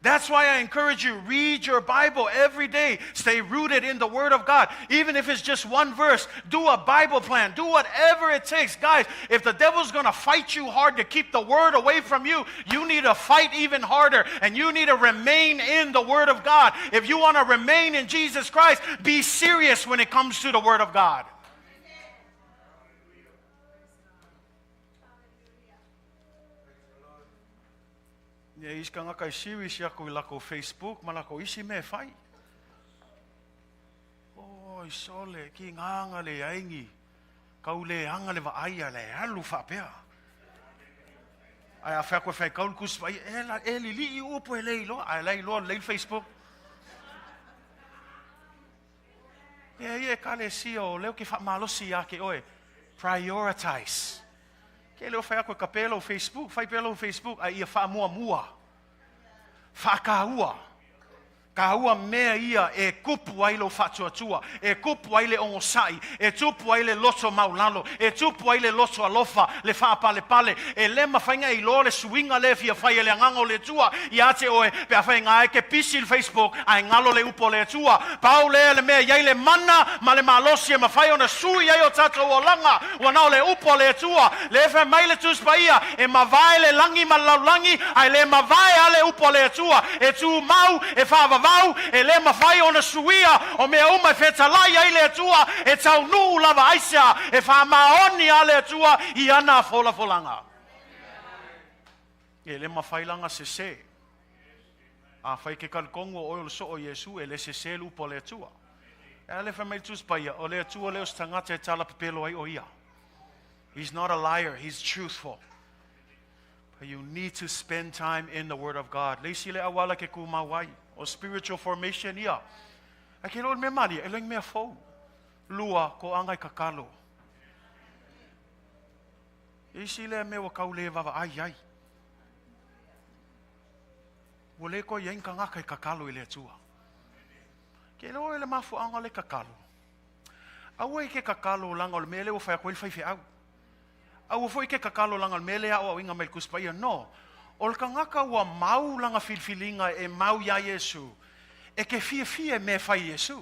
That's why I encourage you, read your Bible every day. Stay rooted in the Word of God. Even if it's just one verse, do a Bible plan. Do whatever it takes. Guys, if the devil's going to fight you hard to keep the Word away from you, you need to fight even harder. And you need to remain in the Word of God. If you want to remain in Jesus Christ, be serious when it comes to the Word of God. Ia iska nga kai series ya ko lako Facebook, malako isi me fai. Oh, isole ki nganga le aingi. Kau le anga le vaia le halu fa pea. Ai afa ko fai kau kus fai ela eli li upo le lo, ai le lo le Facebook. Ia kale sio leo ki fa malosi ya ke oe. Prioritize. Ke leo fai ako kapelo Facebook, fai pelo Facebook, ai ia fa mua. Fa kahua. Kahua mea ia e kupu ai lo fatuatua, e kupu ai le ongosai, e tupu ai le loso maulalo, e tupu ai le loso alofa, le fa pale, e le mawhainga I lo le suinga le fia whai le ngango le tua, I ate oe, pe a whainga e ke pisi le Facebook, ai ngalo le upo le tua, pau le mea iai le mana, ma le malosi e mawhai ona sui ai o tato o langa, wanao le upo le tua, le wha mai le tuspa ia, e mawai le langi ma laulangi, ai le mawai ale upo le tua, e tu mau, e wha vau e le mawhai ona suia o mea uma whetalai ai le tua e tau nuu lava aisia e whamaoni a le tua I ana folanga. E le mawhai langa se a whai ke kalkongo o so o Yesu e le se lupo le tua. E le whamai tuspaia o le tua leo stangata e tala pepelo ai o ia. He's not a liar, he's truthful. But you need to spend time in the Word of God. Leisi le awala ke kumawai. O spiritual formation ia. A ke lor me mali, e loing mea fau. Lua ko angai kakalo. Isi le me wa kaule vava ai. Wole ko yen ka ngakai kakalo I le tua. Ke lo le mafu anga le kakalo. Awe ke kakalo langa o mele o fa ko il fai au. Awe foi ke kakalo langa o mele o inga mel kuspaia no. Ol ka ngaka ua mau langa filfilinga e mau ya Yesu. E ke fia me fai Yesu.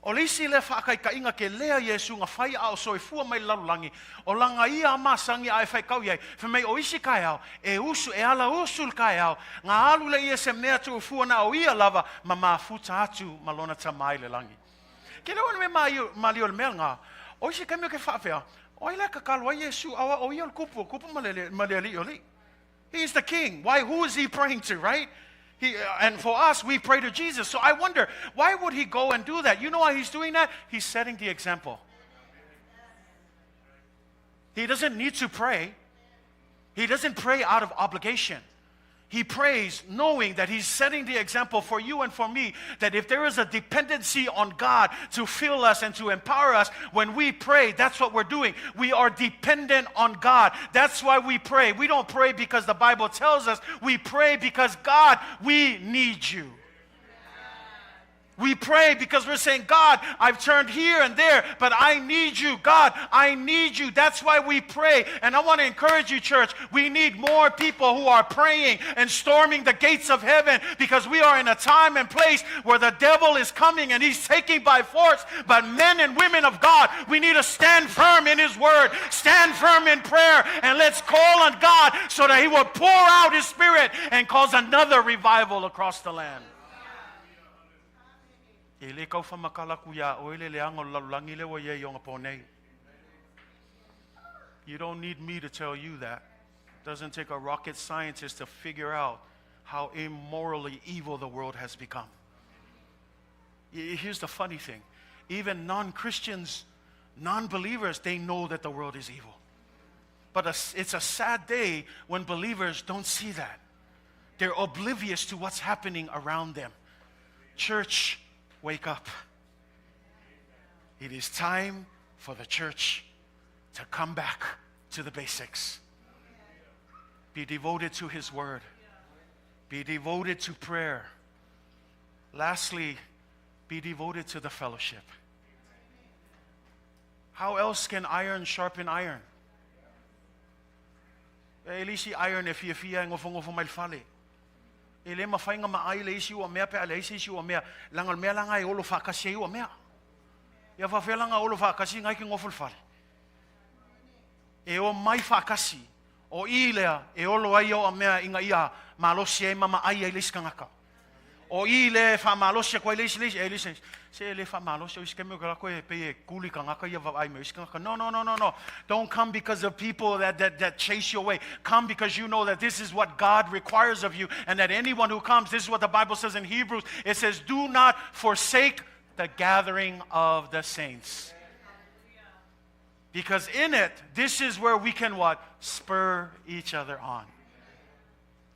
O lisi le whaakai ka inga ke lea Yesu nga whai ao so e fua mai lalulangi. O langa ia masangi ai whai kau iai. Whamei o isi kai au, e usu, e ala usul kai au. Ngā alu le ia se mea tu fua na o ia lava, ma futa atu malona tamai le langi. Ke lewa me mali o le mea ngā, o isi kai mea ke whaafea, Oi le kakalo Yesu awa o ia kupu maleli oli. He is the king. Why? Who is he praying to, right? And for us, we pray to Jesus. So I wonder, why would he go and do that? You know why he's doing that? He's setting the example. He doesn't need to pray. He doesn't pray out of obligation. He prays knowing that he's setting the example for you and for me, that if there is a dependency on God to fill us and to empower us, when we pray, that's what we're doing. We are dependent on God. That's why we pray. We don't pray because the Bible tells us. We pray because, God, we need you. We pray because we're saying, God, I've turned here and there, but I need you. God, I need you. That's why we pray. And I want to encourage you, church, we need more people who are praying and storming the gates of heaven, because we are in a time and place where the devil is coming and he's taking by force. But men and women of God, we need to stand firm in his word, stand firm in prayer, and let's call on God so that he will pour out his spirit and cause another revival across the land. E le kau whamakalaku ia o ele leango lalulangi le wa ye yonga ponei. You don't need me to tell you that. It doesn't take a rocket scientist to figure out how immorally evil the world has become. Here's the funny thing. Even non-Christians, non-believers, they know that the world is evil. But it's a sad day when believers don't see that. They're oblivious to what's happening around them. Church, wake up. It is time for the church to come back to the basics. Be devoted to his word. Be devoted to prayer. Lastly, be devoted to the fellowship. How else can iron sharpen iron? Elisi iron e fia ngofo mai fale. Ele mafainga maai le isi o mea pe ale isi o mea langal mea langa e olo fakasi o mea. Ia fafelanga olo fakasi ngai ki ngofo fale. E o mai fakasi o ilea e olo ai o mea inga ia malosi e mama ai e liskangaka. O ile fa malosi ko ile se ele fa malosi o iskeme ko e pe kuli kangaka ia va ai me iskangaka. No. Don't come because of people that chase you away. Come because you know that this is what God requires of you, and that anyone who comes, this is what the Bible says in Hebrews. It says, "Do not forsake the gathering of the saints." Because in it, this is where we can what? Spur each other on.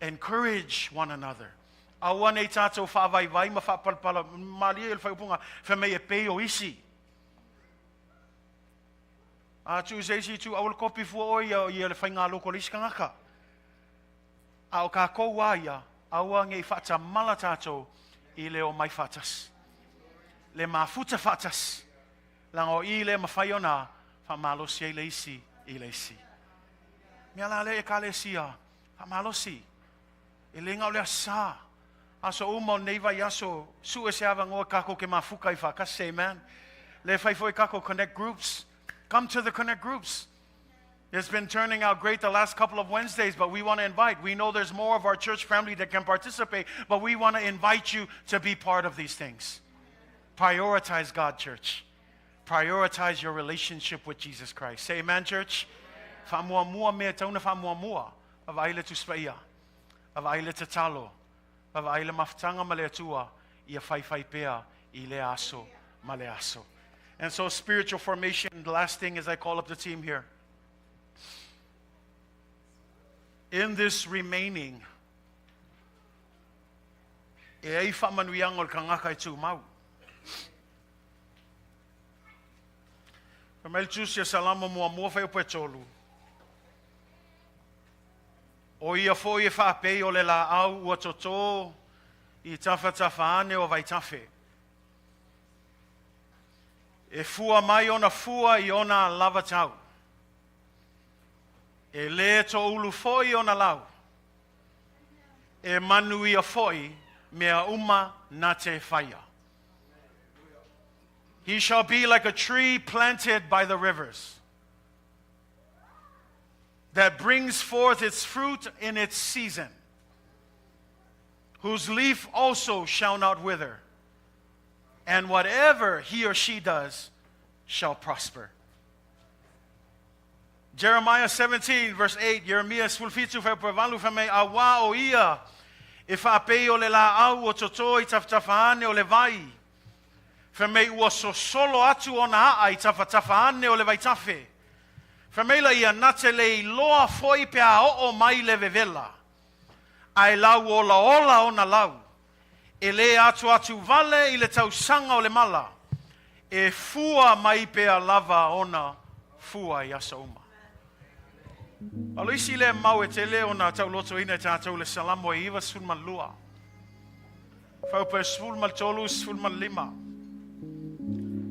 Encourage one another. Ioane e tātou whāwaiwai ma whapalpala malia il whaupunga whamei e pei o isi. Tu zeisi tu awal kopi fua oi i ele whainga loko liska ngaka. Au ka koua ia, aua ngei whata mala tātou i leo mai whatas. Le mafuta whatas. Lango i le mawhaiona whamalosi e leisi i leisi. Mea la le e ka le sia, whamalosi. E le ngau lea saa. Aso umo neiva yaso su ese avango kako ke mafuka I whakase, man. Le whaifoi kako connect groups. Come to the connect groups. It's been turning out great the last couple of Wednesdays, but we want to invite. We know there's more of our church family that can participate, but we want to invite you to be part of these things. Prioritize God, church. Prioritize your relationship with Jesus Christ. Say amen, church. Whamuamua mea tauna whamuamua. Of aile tu spaia. Of aile te talo. Of aile maftanga male atua. Ia whai pea I le aso male aso. And so spiritual formation, the last thing is I call up the team here. In this remaining, e ai whamanuianga o kangaka I tū mau. Kamel tūsia salamo mua whai o petolu. O ia fo I whapei o le la au ua toto I tafa ane o vai tafe. E fua mai ona fua I ona lava tau. E le to ulu foi ona lau. E manu ia foi mea uma na te whaia. He shall be like a tree planted by the rivers, that brings forth its fruit in its season, whose leaf also shall not wither, and whatever he or she does shall prosper. Jeremiah 17 verse 8, Jeremias fulfitu fe provalu fe me awa o ia e fa pei o le la au o toto I taftafaane o le vai fe me ua so solo atu ona a I taftafaane o le vai tafe fe me la ia nate le loa foi pe a o mai le vevela ai lau ola ona lau e le atu vale I le tausanga o le mala e fua mai pe a lava ona fua I asa uma. Alo isi le mau e te leo na tau loto ina tātou le salamo e iwa sulman lua. Whau pe sulman tolu sulman lima.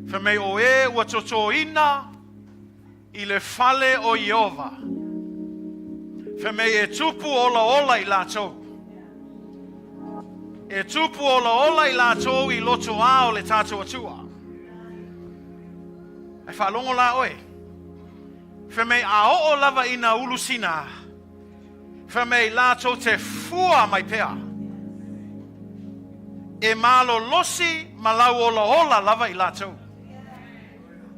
Whamei o e ua toto ina I le fale o Iova. Whamei e tupu ola I lātou. E tupu ola I lātou I loto a o le tātou atua. E whalongo la oe. Whamei a o lava ina ulusina. Whamei lātou te fua mai pea. E malo losi malau ola lava I lātou.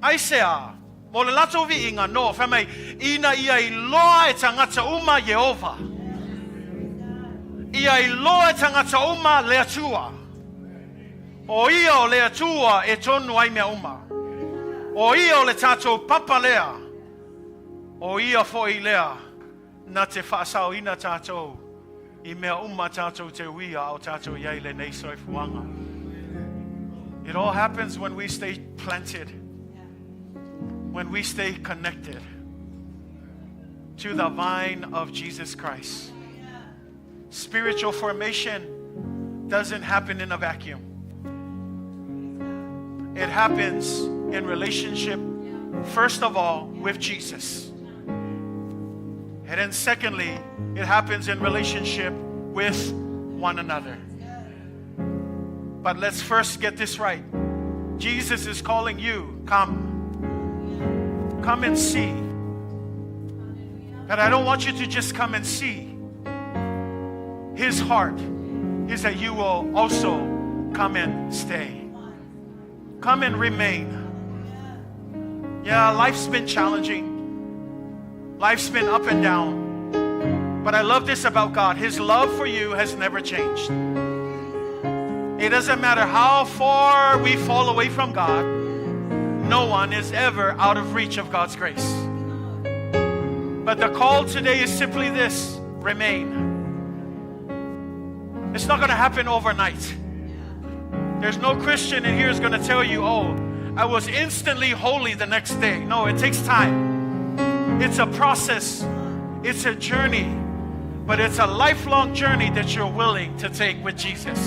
Aisea, mo le lātou vi inga no, whamei ina ia I loa e tangata uma Yehova. Ia I loa e tangata uma le atua. O ia o le atua e tonu ai mea uma. O ia o le tātou papa lea. O ia fo I lea na te whaasao ina tātou I mea uma tātou te uia au tātou iai le nei soifuanga. It all happens when we stay planted, when we stay connected to the vine of Jesus Christ. Spiritual formation doesn't happen in a vacuum. It happens in relationship First of all, with Jesus. And then secondly, it happens in relationship with one another. But let's first get this right. Jesus is calling you, come. Come and see. But I don't want you to just come and see. His heart is that you will also come and stay. Come and remain. Yeah, life's been challenging. Life's been up and down. But I love this about God. His love for you has never changed. It doesn't matter how far we fall away from God. No one is ever out of reach of God's grace. But the call today is simply this: remain. It's not going to happen overnight. There's no Christian in here is going to tell you, oh, I was instantly holy the next day. No, it takes time. It's a process. It's a journey. But it's a lifelong journey that you're willing to take with Jesus.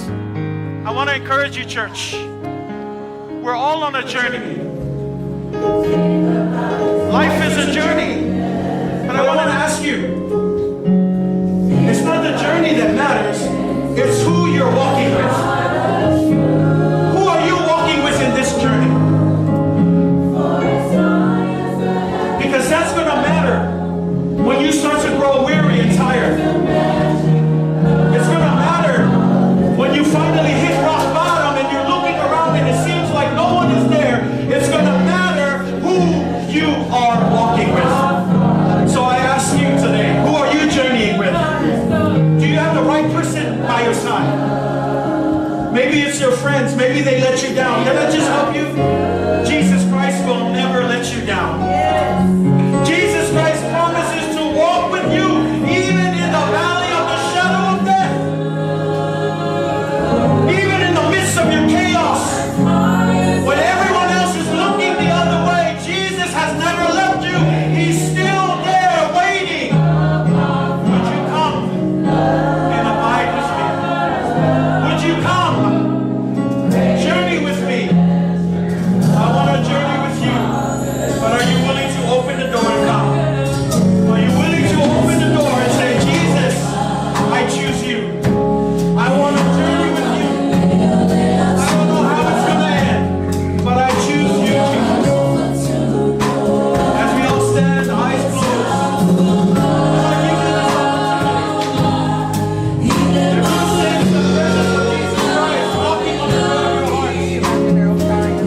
I want to encourage you, church. We're all on a journey. Life is a journey. But I want to ask you, it's not the journey that matters. It's who you're walking with. Who are you walking with in this journey? Because that's going to matter when you start to grow weary and tired. It's going to matter when you finally hit rock bottom and you're looking around and it seems like no one is there. It's going to matter who you are walking with. So I ask you today, who are you journeying with? Do you have the right person by your side? Maybe it's your friends. Maybe they let you down. Can I just help you? Jesus Christ will never let you down. Jesus Christ promises to walk with you even in the valley of the shadow of death. Even in the midst of your chaos. When everyone else is looking the other way, Jesus has never left you. He's still there waiting. Would you come and abide with me? Would you come? Journey with me. I want to journey with you. But are you willing to open the door and come? Are you willing to open the door and say, Jesus, I choose you. I want to journey with you. I don't know how it's going to end, but I choose you, Jesus. As we all stand, eyes closed. I give you this opportunity. If you stand in the presence of Jesus Christ, walking on the door of your heart,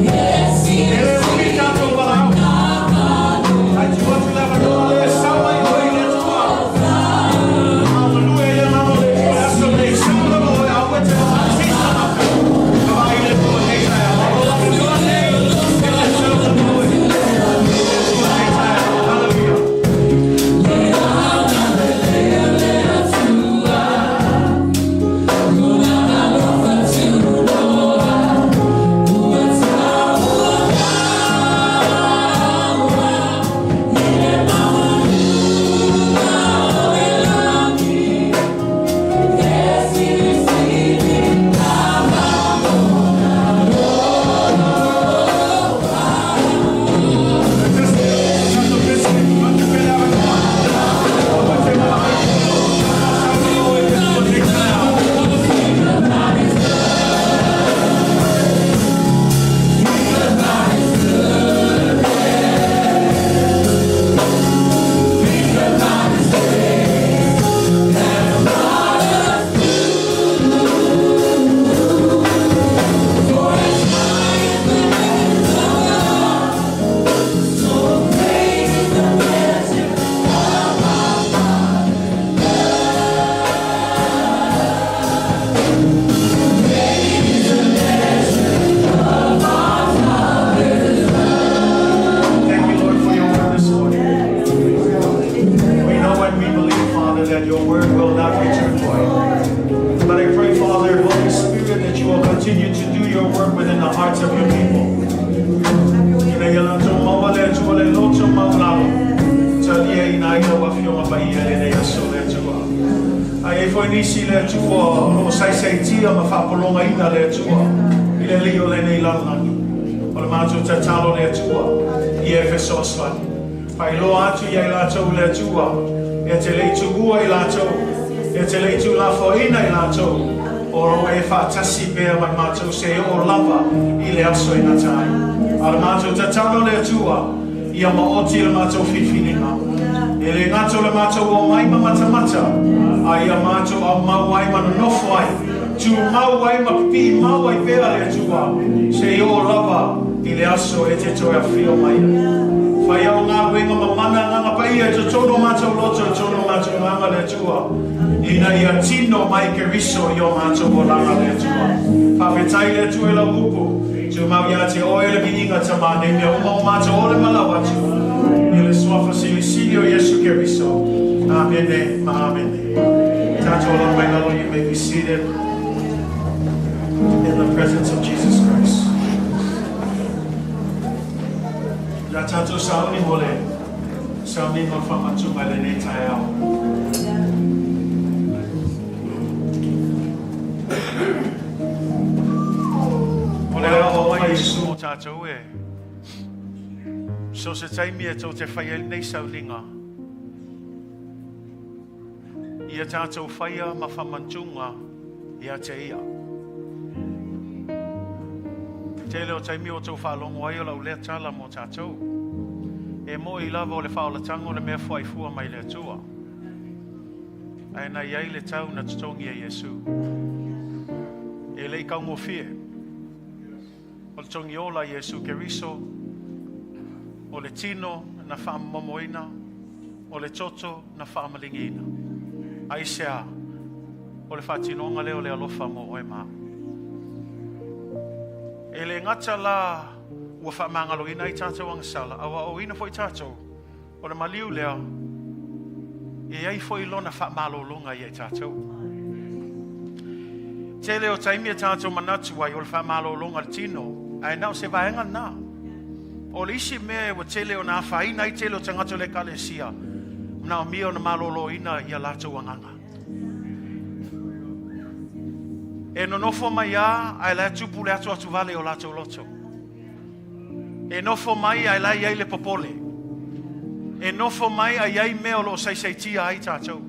Ile leo le nei langi. O le mātou te talo le atua. I Efesos fan. Pai lo atu ia la tau le tua. E te le tugua I la tau. E te le tu la foina I la tau. O e whaatasi pēr mai mātou se o lava I le aso I na tai. Ar mātou te tano le tua. Ia maoti le mātou whiwhininga. E le ngato le mātou o maima matamata. A ia mātou au mau ai manu nofu ai. Tu mau ai mapi mau ai pēr le tua. Se o lava I le aso e te toi a whio mai. Whai au ngā wenga mamana nganga pai e te tono mātou loto tono mātou nganga le tua. Ina ia tino mai ke riso I o mātou o langa le tua. Whawhetai le tua I la upu. Tu mau ia te oele mi inga tamane mea uma o mātou ole malawatu. I le swafa sili o Yesu ke riso. Amene, ma amene. Tato Lord my Lord, you may be seated in the presence of Jesus Christ. Ya tato sauni mole. Sauni ngol whamatu mai le ne tai au. Yesu o tātou e. So se taimi e tō te whaia nei saulinga. Ia tātou whaia ma whamantunga ia te ia. Te leo taimi o tō whalongo ai o lau lea tala mo tātou. E mo I lava o le whaolatango le mea whaifua mai le tua. Ai na iai le tau na tutongi e Yesu. E lei kaungo fie. O le tongi ola Yesu ke riso, o le tino na whaamomoina, o le toto na whaamalingina. Ai sea, o le whaatinonga leo le alofa mo oe maa. E le ngata la ua whaamangaloina I tātou angasala, awa o ina fo I tātou, o le maliu lea, e ai fo I lona whaamalolonga I tātou. Te leo taimi e tātou manatu ai o le whaamalolonga le tino, ai nau se vaenga na. O le isi mea e wa te leo na whaina I te leo tangato le kalesia, mna o mia o na malolo ina I a lātou anganga. E no nofo mai a, ai la tupu le atu atu vale o lātou loto. E nofo mai ai la iai le popole. E nofo mai ai ai mea o lo saisaitia ai tātou.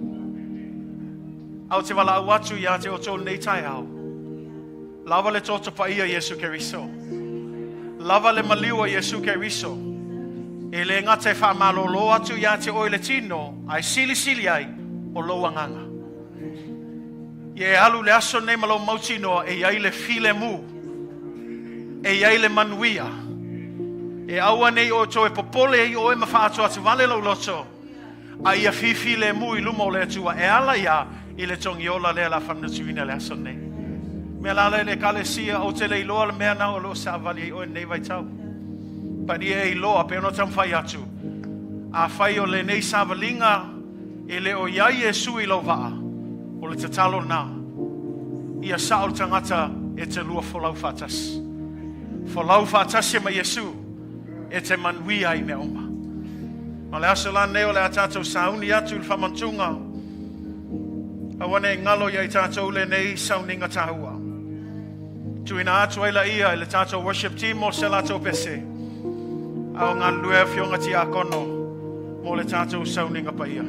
Au te wala au atu ia te o tō nei tai au. Lava le toto pa ia Yesu ke riso. Lava le maliua Yesu ke riso. E le ngate whamalolo atu ia te oile tino, ai sili ai o lo anganga. Ie alu le aso nei malo mautino e iai le file mu. E iai le manuia. E aua nei o to e popole e o e mawhaatua atu vale lo loto. A ia fifi le mu I lumo le atua e ala ia I le tongi ola le la whanatuina le aso nei. Mea la le kalesia o te le iloa le mea nao lo sa vali o e nei vai tau. Pa ni e iloa pe ono tam whai atu. A whai o le nei sa valinga e le o iai Yesu I lo waa. O le tatalo na. Ia sa o tangata e te lua folau whatas. Folau whatas e ma Yesu e te manui ai mea oma. Ma le aso la neo le a tātou sauni atu il whamantunga. Awane ngalo ia I tātou le nei sauninga tahua. Tuina atu aila ia le tātou worship team o se lātou pese. Au ngā lue fionga ti a kono mo le tātou sauninga pa ia.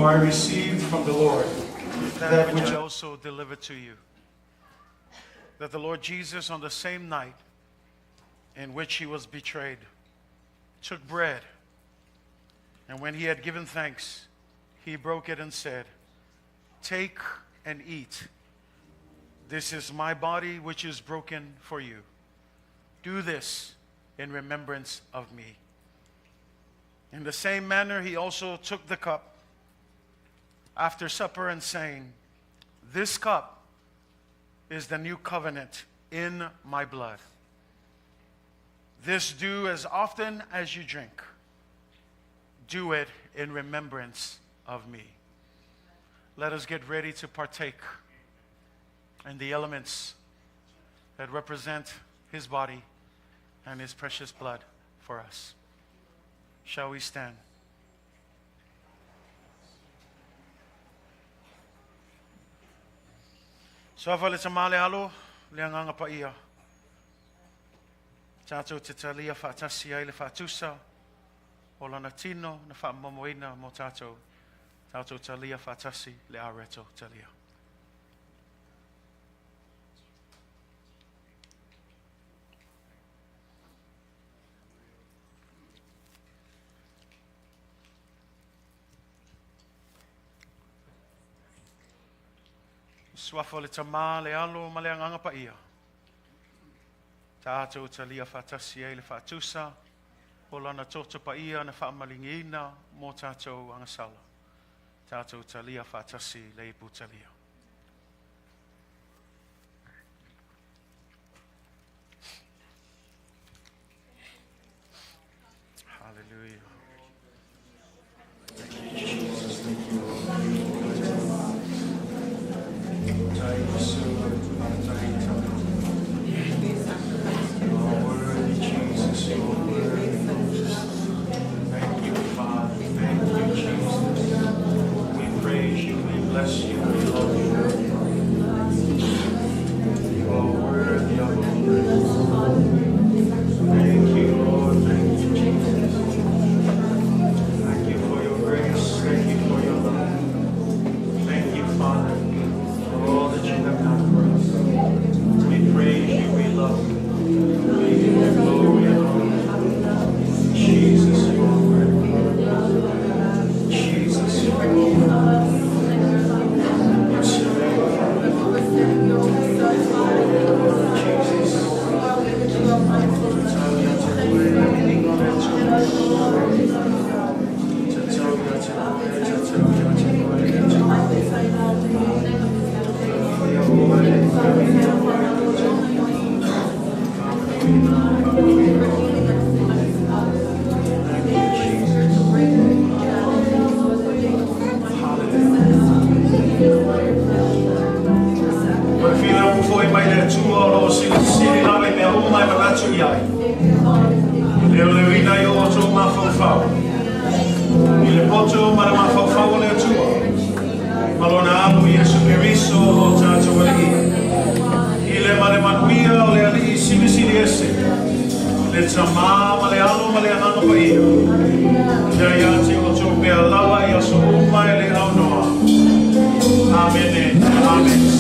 For I received from the Lord that which I also delivered to you. That the Lord Jesus, on the same night in which he was betrayed, took bread, and when he had given thanks, he broke it and said, "Take and eat. This is my body which is broken for you. Do this in remembrance of me." In the same manner, he also took the cup after supper and saying, "This cup is the new covenant in my blood. This do as often as you drink. Do it in remembrance of me." Let us get ready to partake in the elements that represent his body and his precious blood for us. Shall we stand? Sofa le tamale alo, le anganga pa ia. Tātou te talia whaatasi ai le whaatusa, o lana tino na whaamamoina mo tātou. Tātou talia whaatasi le areto talia. Suafa le tama le alo ma le anganga pa ia. Tātou talia whaatasi ai le whaatusa, o lana toto pa ia na whaamalingiina mo tātou angasala. Tātou talia whaatasi le ipu talia. Hallelujah. Amen.